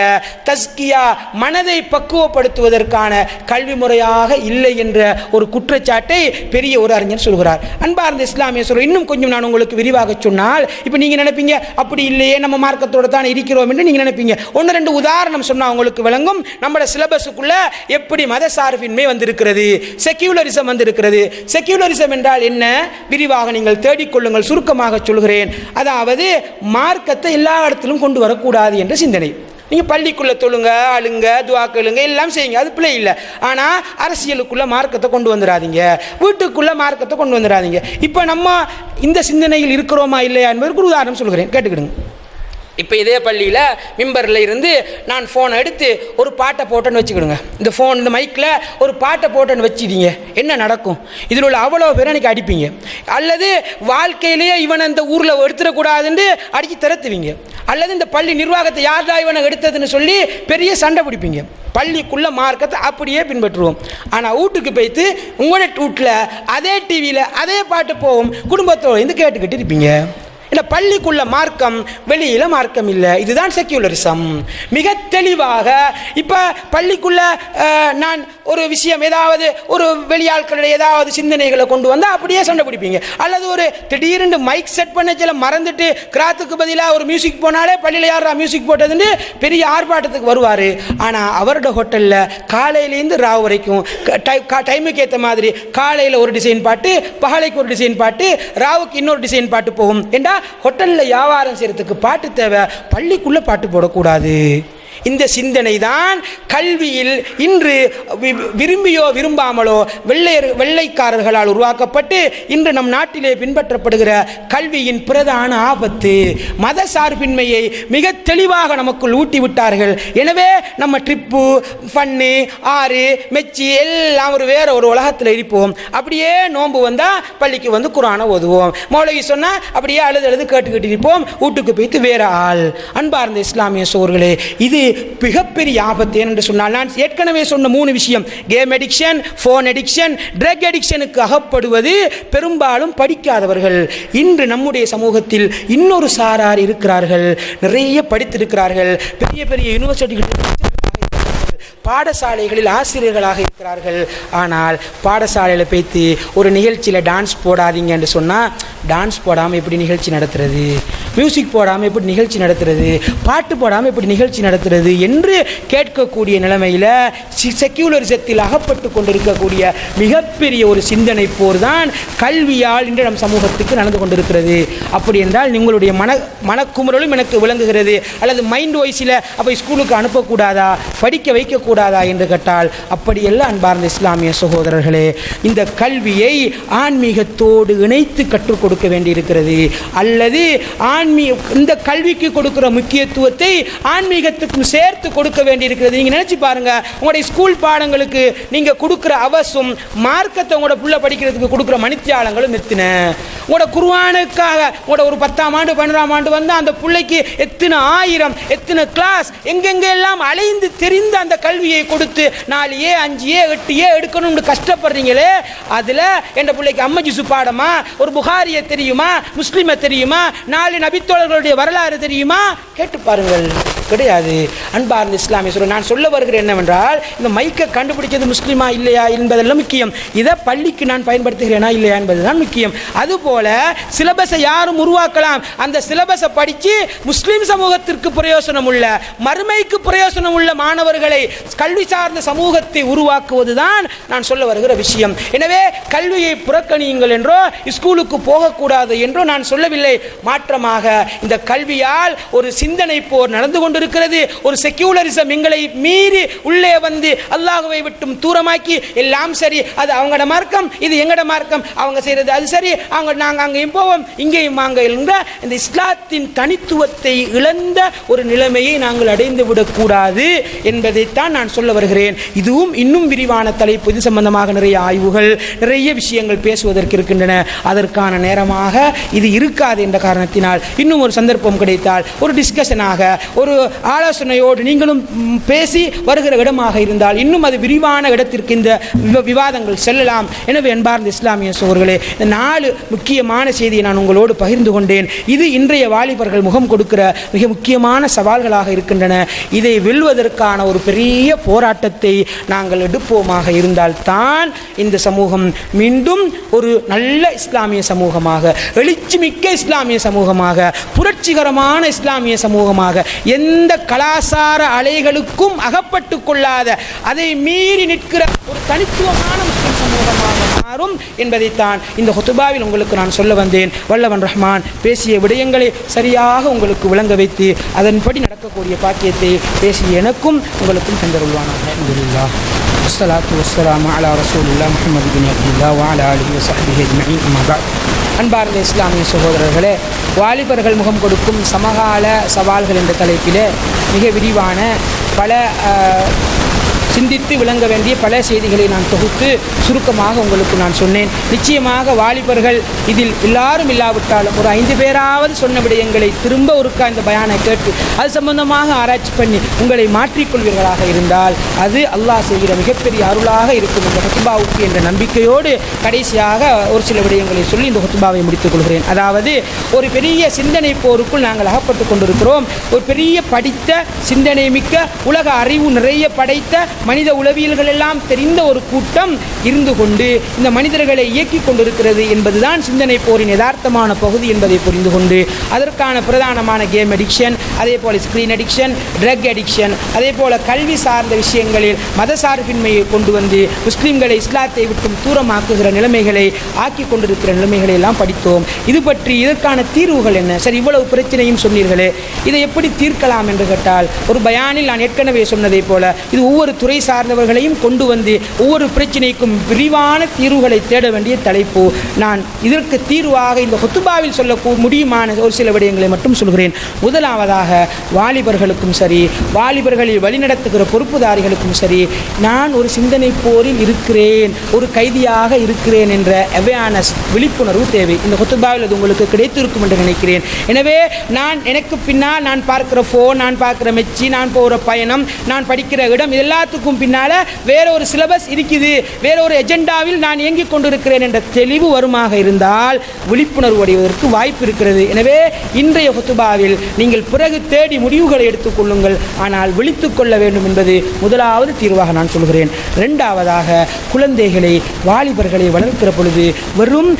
தஸ்கியா, மனதை பக்குவப்படுத்துவதற்கான கல்வி முறையாக இல்லை என்ற ஒரு குற்றச்சாட்டை பெரிய ஒரு அறிஞர் சொல்கிறார். அன்பார்ந்த இஸ்லாமிய சொல்ற இன்னும் கொஞ்சம் நான் உங்களுக்கு விரிவாக சொன்னால், இப்போ நீங்க நினைப்பீங்க அப்படி இல்லையே, நம்ம மார்க்கத்தோடு தான் இருக்கிறோம் என்று நீங்க நினைப்பீங்க. 1-2 உதாரணம் சொன்னா உங்களுக்கு விளங்கும். நம்மளோட சிலபஸுக்குள்ள எப்படி மதசார்பின்மை வந்திருக்கிறது, செக்யூலரிசம் வந்திருக்கிறது. செக்யூலரிசம் என்றால் என்ன? விரிவாக நீங்கள் தேடிக்கொள்ளுங்கள், சுருக்கமாக சொல்கிறேன். அதாவது மார்க்கத்தை எல்லா இடத்திலும் கொண்டு வரக்கூடாது என்ற சிந்தனை. நீங்கள் பள்ளிக்குள்ளே தொழுங்க, அழுங்க, துவாக்களுங்க, எல்லாம் செய்யுங்க, அது பிள்ளை இல்லை. ஆனால் அரசியலுக்குள்ளே மார்க்கத்தை கொண்டு வந்துடாதீங்க, வீட்டுக்குள்ளே மார்க்கத்தை கொண்டு வந்துடாதீங்க. இப்போ நம்ம இந்த சிந்தனையில் இருக்கிறோமா இல்லையா என்பதற்கு ஒரு உதாரணம் சொல்கிறேன், கேட்டுக்கிடுங்க. இப்போ இதே பள்ளியில் மிம்பரில் இருந்து நான் ஃபோனை எடுத்து ஒரு பாட்டை போட்டேன்னு வச்சுக்கிடுங்க. இந்த ஃபோன், இந்த மைக்கில் ஒரு பாட்டை போட்டேன்னு வச்சுட்டீங்க, என்ன நடக்கும்? இதில் உள்ள அவ்வளோ பேரை அன்றைக்கி அடிப்பீங்க. அல்லது வாழ்க்கையிலேயே இவனை இந்த ஊரில் எடுத்துடக்கூடாதுன்னு அடித்து திறத்துவீங்க. அல்லது இந்த பள்ளி நிர்வாகத்தை யார்தான் இவனை எடுத்ததுன்னு சொல்லி பெரிய சண்டை பிடிப்பீங்க. பள்ளிக்குள்ளே மார்க்கத்தை அப்படியே பின்பற்றுவோம். ஆனால் வீட்டுக்கு போய்த்து உங்களோட வீட்டில் அதே டிவியில் அதே பாட்டு போகும், குடும்பத்தோடு இருந்து கேட்டுக்கிட்டு இருப்பீங்க. இல்லை, பள்ளிக்குள்ள மார்க்கம், வெளியில் மார்க்கம் இல்லை. இதுதான் செக்யூலரிசம். மிக தெளிவாக இப்போ பள்ளிக்குள்ள நான் ஒரு விஷயம், ஏதாவது ஒரு வெளியாட்களுடைய ஏதாவது சிந்தனைகளை கொண்டு வந்தால் அப்படியே சண்டை பிடிப்பீங்க. அல்லது ஒரு திடீர்னு மைக் செட் பண்ண சில மறந்துட்டு கிராத்துக்கு பதிலாக ஒரு மியூசிக் போனாலே பள்ளியில் யாரா மியூசிக் போட்டதுன்னு பெரிய ஆர்ப்பாட்டத்துக்கு வருவார். ஆனால் அவரோட ஹோட்டலில் காலையிலேருந்து ராவ் வரைக்கும் டைமுக்கு ஏற்ற மாதிரி காலையில் ஒரு டிசைன் பாட்டு, பகலைக்கு ஒரு டிசைன் பாட்டு, ராவுக்கு இன்னொரு டிசைன் பாட்டு போகும். ஏண்டா ஹோட்டலில் வியாபாரம் செய்யறதுக்கு பாட்டு தேவை, பள்ளிக்குள்ள பாட்டு போடக்கூடாது. இந்த சிந்தனை தான் கல்வியில் இன்று விரும்பியோ விரும்பாமலோ வெள்ளைக்காரர்களால் உருவாக்கப்பட்டு இன்று நம் நாட்டிலே பின்பற்றப்படுகிற கல்வியின் பிரதான ஆபத்து. மத சார்பின்மையை மிக தெளிவாக நமக்குள் ஊட்டி விட்டார்கள். எனவே நம்ம ட்ரிப்பு, ஃபன்னு, ஆறு, மெச்சி எல்லாம் வேற ஒரு உலகத்தில் இருப்போம். அப்படியே நோன்பு வந்தால் பள்ளிக்கு வந்து குர்ஆனை ஓதுவோம், மௌலவி சொன்னால் அப்படியே அழுது கேட்டுக்கிட்டு இருப்போம், வீட்டுக்கு போய்த்து வேற ஆள். அன்பார்ந்த இஸ்லாமிய சோர்களே, இது மிகப்பெரிய ஆபத்து. என்று சொன்னால் நான் ஏற்கனவே சொன்ன 3 விஷயம், game addiction, phone addiction, drug அடிக்ஷனுக்கு அகப்படுவது பெரும்பாலும் படிக்காதவர்கள். இன்று நம்முடைய சமூகத்தில் இன்னொரு சாரார் இருக்கிறார்கள், நிறைய படித்திருக்கிறார்கள், பெரிய பெரிய யூனிவர்சிட்டிகள், பாடசாலைகளில் ஆசிரியர்களாக இருக்கிறார்கள். ஆனால் பாடசாலையில் போய்த்து ஒரு நிகழ்ச்சியில் டான்ஸ் போடாதீங்க என்று சொன்னால், டான்ஸ் போடாமல் எப்படி நிகழ்ச்சி நடத்துறது, மியூசிக் போடாமல் எப்படி நிகழ்ச்சி நடத்துறது, பாட்டு போடாமல் எப்படி நிகழ்ச்சி நடத்துறது என்று கேட்கக்கூடிய நிலைமையில் செக்யூலரிசத்தில் அகப்பட்டு கொண்டிருக்கக்கூடிய மிகப்பெரிய ஒரு சிந்தனை போர் தான் கல்வியால் இன்று நம் சமூகத்துக்கு நடந்து கொண்டிருக்கிறது. அப்படி என்றால் உங்களுடைய மனக்குமுறலும் எனக்கு விளங்குகிறது. அல்லது மைண்ட் வாய்ஸில் அப்போ ஸ்கூலுக்கு அனுப்பக்கூடாதா, படிக்க வைக்கக்கூடாதா என்று கேட்டால் அப்படியல்ல. அன்பார்ந்த இஸ்லாமிய சகோதரர்களே, இந்த கல்வியை ஆன்மீகத்தோடு இணைத்து கற்றுக் கொடுக்க வேண்டியிருக்கிறது. அல்லது இந்த கல்விக்கு கொடுக்கிற முக்கியத்துவத்தை ஆன்மீகத்துக்கும் சேர்த்து கொடுக்க வேண்டியிருக்கிறது. நீங்க நினைச்சு பாருங்க, உங்களுடைய ஸ்கூல் பாடங்களுக்கு நீங்க கொடுக்கிற அவசும் மார்க்கத்தை உங்களோட புள்ள படிக்கிறதுக்கு கொடுக்கிற மணித்தியாலங்களும் எத்தனை. உங்களோட குர்ஆனுக்காக உங்களோட ஒரு 10ஆம் ஆண்டு 12ஆம் ஆண்டு வந்து அந்த பிள்ளைக்கு எத்தனை ஆயிரம், எத்தனை கிளாஸ், எங்கெங்கெல்லாம் அலைந்து தெரிந்த அந்த கல்வியை கொடுத்து 4A 5A 8A எடுக்கணும்னு கஷ்டப்படுறீங்களே, அதில் என் பிள்ளைக்கு அம்மஜிசு பாடமா, ஒரு புகாரியை தெரியுமா, முஸ்லிமை தெரியுமா, 4 நபித்தோழர்களுடைய வரலாறு தெரியுமா, கேட்டு பாருங்கள். கிடையாது. அன்பார்ந்த இஸ்லாமிய சொல்ல நான் சொல்ல வருகிறேன் என்னவென்றால், இந்த மைக்கை கண்டுபிடிச்சது முஸ்லீமா இல்லையா என்பதெல்லாம் முக்கியம். இதை பள்ளிக்கு நான் பயன்படுத்துகிறேனா இல்லையா என்பதுதான் முக்கியம். அதுபோல சிலபஸை யாரும் உருவாக்கலாம். அந்த சிலபஸை படித்து முஸ்லீம் சமூகத்திற்கு பிரயோசனம் உள்ள, மறுமைக்கு பிரயோசனம் உள்ள மாணவர்களை, கல்வி சார்ந்த சமூகத்தை உருவாக்குவதுதான் நான் சொல்ல வருகிற விஷயம். எனவே கல்வியை புறக்கணியுங்கள் என்றோ ஸ்கூலுக்கு போகக்கூடாது என்றோ நான் சொல்லவில்லை. மாற்றமாக இந்த கல்வியால் ஒரு சிந்தனை போர் நடந்து கொண்டிருக்கிறது. ஒரு செக்யூலரிசம் எங்களை மீறி உள்ளே வந்து அல்லாஹ்வை விட்டும் தூரமாக்கி, எல்லாம் சரி, அது அவங்களோட மார்க்கம், இது எங்கட மார்க்கம், அவங்க செய்யறது அது சரி, அவங்க நாங்கள் அங்கேயும் போவோம் இங்கேயும் வாங்க என்ற இந்த இஸ்லாத்தின் தனித்துவத்தை இழந்த ஒரு நிலைமையை நாங்கள் அடைந்து விடக்கூடாது என்பதைத்தான் நான் சொல்ல வருகிறேன். இதுவும் இன்னும் விரிவான தலைப்பு. இது சம்பந்தமாக நிறைய ஆய்வுகள், நிறைய விஷயங்கள் பேசுவதற்கு இருக்கின்றன. அதற்கான நேரமாக இது இருக்காது என்ற காரணத்தினால் இன்னும் ஒரு சந்தர்ப்பம் கிடைத்தால் ஒரு டிஸ்கஷனாக, ஒரு ஆலோசனையோடு நீங்களும் பேசி வருகிற இடமாக இருந்தால் இன்னும் அது விரிவான இடத்திற்கு இந்த விவாதங்கள் செல்லலாம். எனவே அன்பார்ந்த இஸ்லாமிய சகோதரர்களே, இந்த 4 முக்கியமான செய்தியை நான் உங்களோடு பகிர்ந்து கொண்டேன். இது இன்றைய வாலிபர்கள் முகம் கொடுக்கிற மிக முக்கியமான சவால்களாக இருக்கின்றன. இதை வெல்வதற்கான ஒரு பெரிய போராட்டத்தை நாங்கள் எடுப்போமாக இருந்தால் தான் இந்த சமூகம் மீண்டும் ஒரு நல்ல இஸ்லாமிய சமூகமாக, எழுச்சிமிக்க இஸ்லாமிய சமூகமாக, புரட்சிகரமான இஸ்லாமிய சமூகமாக, எந்த கலாசார அலைகளுக்கும் அகப்பட்டு கொள்ளாத, அதை மீறி நிற்கிற ஒரு தனித்துவமான முஸ்லிம் சமூகமாக மாறும் என்பதைத்தான் இந்த ஹுதுபாவில் உங்களுக்கு நான் சொல்ல வந்தேன். வல்லவன் ரஹ்மான் பேசிய விடயங்களை சரியாக உங்களுக்கு விளங்க வைத்து அதன்படி நடக்கக்கூடிய பாக்கியத்தை பேசிய எனக்கும் உங்களுக்கும் தந்தருள்வானாக. அல்ஹம்துலில்லாஹ் வஸ்ஸலாத்து வஸ்ஸலாமு அலா ரசூலில்லாஹ் முஹம்மது பின் அப்துல்லாஹ் வ அலா ஆலிஹி வ ஸஹ்பிஹி அஜ்மஈன். அம்மா பஅத். அன்பார்ந்த இஸ்லாமிய சகோதரர்களே, வாலிபர்கள் முகம் கொடுக்கும் சமகால சவால்கள் என்ற தலைப்பிலே மிக விரிவான பல சிந்தித்து விளங்க வேண்டிய பல செய்திகளை நான் தொகுத்து சுருக்கமாக உங்களுக்கு நான் சொன்னேன். நிச்சயமாக வாலிபர்கள் இதில் எல்லாரும் இல்லாவிட்டாலும் ஒரு 5 பேராவது சொன்ன விடயங்களை திரும்ப ஒருக்கா இந்த பயானை கேட்டு அது சம்பந்தமாக ஆராய்ச்சி பண்ணி உங்களை மாற்றிக்கொள்வீர்களாக இருந்தால் அது அல்லாஹ் செய்கிற மிகப்பெரிய அருளாக இருக்கும் இந்த ஹுத்பாவுக்கு என்ற நம்பிக்கையோடு கடைசியாக ஒரு சில விடயங்களை சொல்லி இந்த ஹுத்பாவை முடித்துக் கொள்கிறேன். அதாவது, ஒரு பெரிய சிந்தனை போருக்குள் நாங்கள் அகப்பட்டு கொண்டிருக்கிறோம். ஒரு பெரிய படித்த, சிந்தனை மிக்க, உலக அறிவு நிறைய படைத்த, மனித உளவியல்கள் எல்லாம் தெரிந்த ஒரு கூட்டம் இருந்து கொண்டு இந்த மனிதர்களை இயக்கி கொண்டிருக்கிறது என்பதுதான் சிந்தனை போரின் யதார்த்தமான பகுதி என்பதை புரிந்து கொண்டு அதற்கான பிரதானமான கேம் அடிக்ஷன், அதே போல ஸ்கிரீன் அடிக்ஷன், ட்ரக் அடிக்ஷன், அதே போல கல்வி சார்ந்த விஷயங்களில் மதசார்பின்மையை கொண்டு வந்து முஸ்லிம்களை இஸ்லாத்தை விட்டும் தூரமாக்குகிற நிலைமைகளை ஆக்கி கொண்டிருக்கிற நிலைமைகளை எல்லாம் படித்தோம். இது பற்றி இதற்கான தீர்வுகள் என்ன? சரி, இவ்வளவு பிரச்சனையும் சொன்னீர்களே, இதை எப்படி தீர்க்கலாம் என்று கேட்டால், ஒரு பயானில் நான் ஏற்கனவே சொன்னதை போல இது ஒவ்வொரு துறை சார்ந்தவர்களையும் கொண்டு வந்து ஒவ்வொரு பிரச்சனைக்கும் விரிவான தீர்வுகளை தேட வேண்டிய தலைப்பு. நான் இதற்கு தீர்வாக இந்த ஹுத்பாவில் சொல்ல முடியுமான ஒரு சில விடயங்களை மட்டும் சொல்கிறேன். முதலாவதாக, வாலிபர்களுக்கும் சரி, வாலிபர்களில் வழிநடத்துகிற பொறுப்புதாரிகளுக்கும் சரி, நான் ஒரு சிந்தனை போரில் இருக்கிறேன், ஒரு கைதியாக இருக்கிறேன் என்ற அவேர்னஸ், விழிப்புணர்வு தேவை. இந்த ஹுத்பாவில் அது உங்களுக்கு கிடைத்திருக்கும் என்று நினைக்கிறேன். எனவே எனக்கு பின்னால் நான் பார்க்கிற ஃபோன், நான் பார்க்கிற மெச்சி, நான் போகிற பயணம், நான் படிக்கிற இடம், எல்லாத்துக்கும் பின்னால வேற ஒரு சிலபஸ் இருக்குது, வேற ஒரு எஜெண்டாவில் நான் இயங்கிக் கொண்டிருக்கிறேன் என்ற தெளிவு வருமாக இருந்தால் விழிப்புணர்வு அடைவதற்கு வாய்ப்பு இருக்கிறது. எனவே இன்றைய ஹுத்பாவில் நீங்கள் பிறகு தேடி முடிவுகளை எடுத்துக் கொள்ளுங்கள், ஆனால் விழித்துக் கொள்ள வேண்டும் என்பது முதலாவது தீர்வாக நான் சொல்கிறேன். இரண்டாவதாக, குழந்தைகளை, வாலிபர்களை வளர்க்கிற பொழுது வெறும்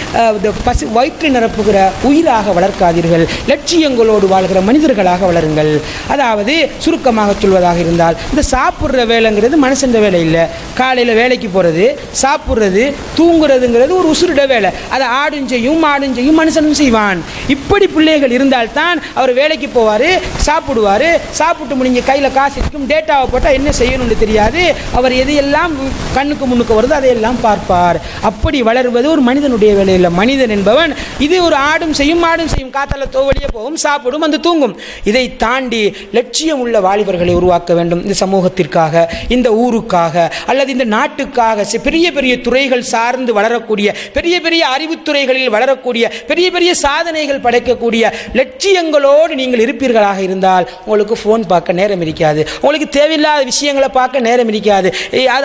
வயிற்றை நிரப்புகிற உயிராக வளர்க்காதீர்கள், லட்சியங்களோடு வாழ்கிற மனிதர்களாக வளருங்கள். அதாவது சுருக்கமாக சொல்வதாக இருந்தால், இந்த சாப்பிட்ற வேலைங்கிறது மனுஷன் வேலை இல்லை. காலையில் வேலைக்கு போகிறது, சாப்பிட்றது, தூங்குறதுங்கிறது ஒரு உசுருட வேலை. அதை ஆடும் செய்யும், மாடும் செய்யும், மனுஷனும் செய்வான். இப்படி பிள்ளைகள் இருந்தால்தான் அவர் வேலைக்கு போவார், சாப்பிடுவார், சாப்பிட்டு முடிஞ்ச கையில் காசு இருக்கும், டேட்டாவை போட்டால் என்ன செய்யணும்னு தெரியாது, அவர் எதையெல்லாம் கண்ணுக்கு முன்னுக்கு வருதோ அதையெல்லாம் பார்ப்பார். அப்படி வளர்வது ஒரு மனிதனுடைய வேலை இல்லை. மனிதன் என்பவன் இது ஒரு ஆடும் செய்யும், மாடும் செய்யும், காத்தால தோவழியே போகும், சாப்பிடும், வந்து தூங்கும். இதை தாண்டி லட்சியம் உள்ள வாலிபர்களை உருவாக்க வேண்டும் இந்த சமூகத்திற்காக. இந்த ஊருக்காக அல்லது இந்த நாட்டுக்காக பெரிய பெரிய துறைகள் சார்ந்து வளரக்கூடிய, பெரிய பெரிய அறிவுத்துறைகளில் வளரக்கூடிய, பெரிய பெரிய சாதனைகள் படைக்கக்கூடிய லட்சியங்களோடு நீங்கள் இருப்பீர்களாக இருந்தால் உங்களுக்கு ஃபோன் பார்க்க நேரம் இருக்காது, உங்களுக்கு தேவையில்லாத விஷயங்களை பார்க்க நேரம் இருக்காது,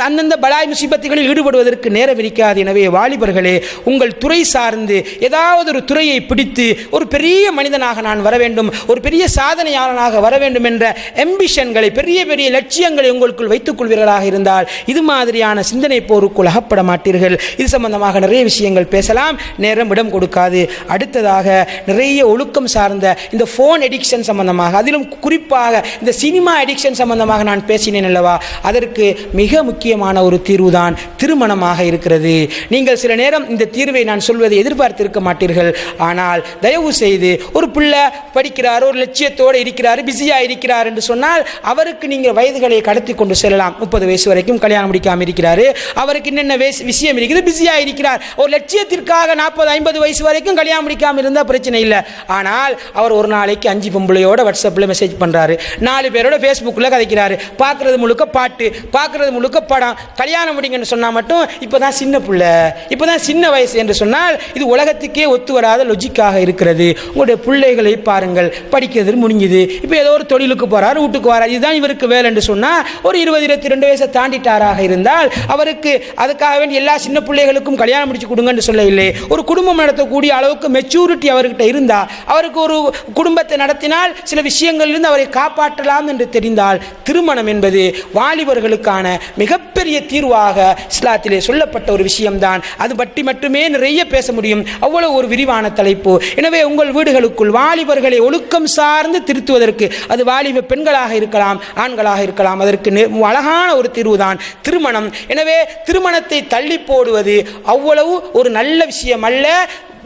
அந்தந்த பலாய் முசீபத்துகளில் ஈடுபடுவதற்கு நேரம் இருக்காது. எனவே வாலிபர்களே, உங்கள் துறை சார்ந்து ஏதாவது ஒரு துறையை பிடித்து ஒரு பெரிய மனிதனாக நான் வர வேண்டும், ஒரு பெரிய சாதனையாளனாக வர வேண்டும் என்ற எம்பிஷன்களை, பெரிய பெரிய லட்சியங்களை உங்களுக்குள் வைத்துக் கொள்வீர்களாக இருந்தால் இது மாதிரியான சிந்தனை போருக்குள் அகப்பட மாட்டீர்கள். இது சம்பந்தமாக நிறைய விஷயங்கள் பேசலாம், நேரம் இடம் கொடுக்காது. அடுத்ததாக நிறைய ஒழுக்கம் சார்ந்த இந்த போன் எடிக்ஷன் சம்பந்தமாக, அதிலும் குறிப்பாக இந்த சினிமா எடிக்ஷன் சம்பந்தமாக நான் பேசினேன் அல்லவா, அதற்கு மிக முக்கியமான ஒரு தீர்வுதான் திருமணமாக இருக்கிறது. நீங்கள் சில நேரம் இந்த தீர்வை நான் சொல்வதை எதிர்பார்த்திருக்க மாட்டீர்கள். ஆனால் தயவு செய்து ஒரு பிள்ளை படிக்கிறார், ஒரு லட்சியத்தோடு இருக்கிறார், பிஸியா இருக்கிறார் என்று சொன்னால் அவருக்கு நீங்கள் வயதுகளை கடத்தி கொண்டு செல்லலாம். 30 வயசு வரைக்கும் கல்யாணம் முடிக்காமல் இருக்கிறாரு, அவருக்கு என்னென்ன விஷயம் இருக்குது, பிஸியா இருக்கிறார். ஒரு லட்சியத்திற்காக 40-50 வயசு வரைக்கும் கல்யாணம் முடிக்காமல் இருந்தால் பிரச்சனை இல்லை. ஆனால் அவர் ஒரு நாளைக்கு 5 பொம்பளையோட வாட்ஸ்அப்பில் மெசேஜ் பண்றாரு, 4 பேரோட ஃபேஸ்புக்கில் கதைக்கிறாரு, பார்க்கறது முழுக்க பாட்டு, பார்க்கறது முழுக்க படம். கல்யாணம் முடிங்கன்னு சொன்னால் மட்டும் இப்போதான் சின்ன பிள்ளை, இப்போதான் சின்ன வயசு என்று சொன்னால் இது உலகத்துக்கே ஒத்து வராத லொஜிக்காக இருக்கிறது. உங்களுடைய பிள்ளைகளை பாருங்கள், படிக்கிறது முடிஞ்சுது, இப்போ ஏதோ ஒரு தொழிலுக்கு போறாரு, வீட்டுக்கு வராரு, இதுதான் இவருக்கு வேலை என்று சொன்னால் ஒரு 20-22 வயசை தாண்டிட்டாராக இருந்தால் அவருக்கு அதுக்காக வேண்டி எல்லா சின்ன பிள்ளைகளுக்கும் கல்யாணம் முடிச்சு கொடுங்கன்னு சொல்ல இல்லை. ஒரு குடும்பம் நடத்தக்கூடிய அளவுக்கு மெச்சூரிட்டி அவர்கிட்ட இருந்தால், அவருக்கு ஒரு குடும்பத்தை நடத்தினால் சில விஷயங்களிலிருந்து அவரை காப்பாற்றலாம் என்று தெரிந்தால், திருமணம் என்பது வாலிபர்களுக்கான மிகப்பெரிய தீர்வாக இஸ்லாத்திலே சொல்லப்பட்ட ஒரு விஷயம்தான். அது பற்றி மட்டுமே நிறைய பேச முடியும், அவ்வளவு ஒரு விரிவான தலைப்பு. எனவே உங்கள் வீடுகளுக்குள் வாலிபர்களை ஒழுக்கம் சார்ந்து திருத்துவதற்கு, அது வாலிப பெண்களாக இருக்கலாம், ஆண்களாக இருக்கலாம், அதற்கு அழகான ஒரு தீர்வுதான் திருமணம். எனவே திருமணத்தை தள்ளி போடுவது அவ்வளவு ஒரு நல்ல விஷயம் அல்ல.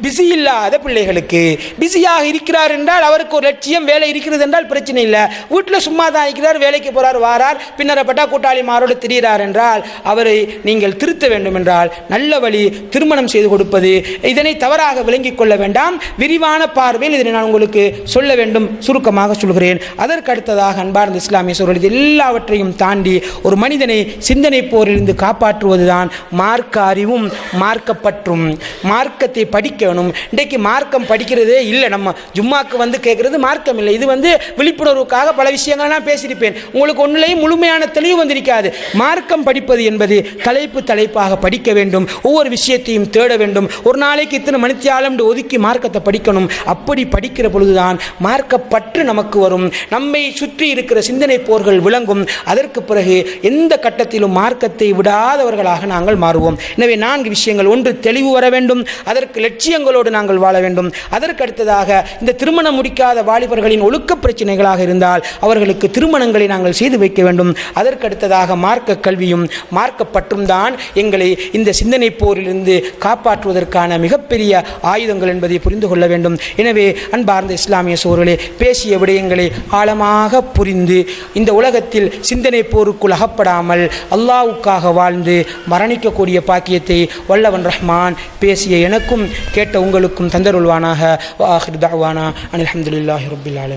பிஸி இல்லாத பிள்ளைகளுக்கு, பிஸியாக இருக்கிறார் என்றால் அவருக்கு ஒரு லட்சியம், வேலை இருக்கிறது என்றால் பிரச்சனை இல்லை. வீட்டில் சும்மா தான் இருக்கிறார், வேலைக்கு போறார், வாரார், பின்னரப்பட்டா கூட்டாளிமாரோடு திரிகிறார் என்றால் அவரை நீங்கள் திருத்த வேண்டும் என்றால் நல்ல வழி திருமணம் செய்து கொடுப்பது. இதனை தவறாக விளங்கிக் கொள்ள வேண்டாம். விரிவான பார்வையில் இதனை நான் உங்களுக்கு சொல்ல வேண்டும், சுருக்கமாக சொல்கிறேன். அதற்கு அடுத்ததாக அன்பார்ந்த இஸ்லாமிய சகோதரர்களே, எல்லாவற்றையும் தாண்டி ஒரு மனிதனை சிந்தனை போரிலிருந்து காப்பாற்றுவதுதான் மார்க்க அறிவும் மார்க்கப்பற்றும். மார்க்கத்தை படிக்க வேணும். இன்றைக்கு மார்க்கம் படிக்கிறதே இல்லை. நம்ம ஜும்மாக்கு வந்து கேட்கறது மார்க்கம் இல்லை. இது வந்து விழிப்புணர்வுக்காக பல விஷயங்கள் நான் பேசியிருப்பேன். உங்களுக்கு ஒன்றிலையும் முழுமையான தெளிவு வந்திருக்காது. மார்க்கம் படிப்பது என்பது தலைப்பாக படிக்க வேண்டும், ஒவ்வொரு விஷயத்தையும் தேட வேண்டும். ஒரு நாளைக்கு இத்தனை மணித்தியாலம் ஒதுக்கி மார்க்கத்தை படிக்கணும். அப்படி படிக்கிற பொழுதுதான் மார்க்கப்பற்று நமக்கு வரும், நம்மை சுற்றி இருக்கிற சிந்தனை போர்கள் விளங்கும். அதற்கு பிறகு எந்த கட்டத்திலும் மார்க்கத்தை விடாதவர்களாக நாங்கள் மாறுவோம். எனவே 4 விஷயங்கள். ஒன்று, தெளிவு வர வேண்டும், அதற்கு லட்சியங்களோடு நாங்கள் வாழ வேண்டும். அதற்கு அடுத்ததாக இந்த திருமணம் முடிக்காத வாலிபர்களின் ஒழுக்க பிரச்சனைகளாக இருந்தால் அவர்களுக்கு திருமணங்களை நாங்கள் செய்து வைக்க வேண்டும். அதற்கு அடுத்ததாக மார்க்க கல்வியும் மார்க்கப்பற்றும் தான் எங்களை இந்த சிந்தனை போரிலிருந்து காப்பாற்றுவதற்கான மிகப்பெரிய ஆயுதங்கள் என்பதை புரிந்து கொள்ள வேண்டும். எனவே அன்பார்ந்த இஸ்லாமிய சகோதரர்களே, பேசிய விடயங்களை ஆழமாக புரிந்து இந்த உலகத்தில் சிந்தனை போருக்குள் அகப்படாமல் அல்லாஹ்வுக்காக வாழ்ந்து மரணிக்கக்கூடிய பாக்கியத்தை வல்லவன் ரஹ்மான் பேசிய எனக்கும் கேட்ட உங்களுக்கும் தந்தருள்வானாக. வ ஆகிரு தஅவானா அனில் ஹம்துலில்லாஹி ரப்பில் ஆலமீன்.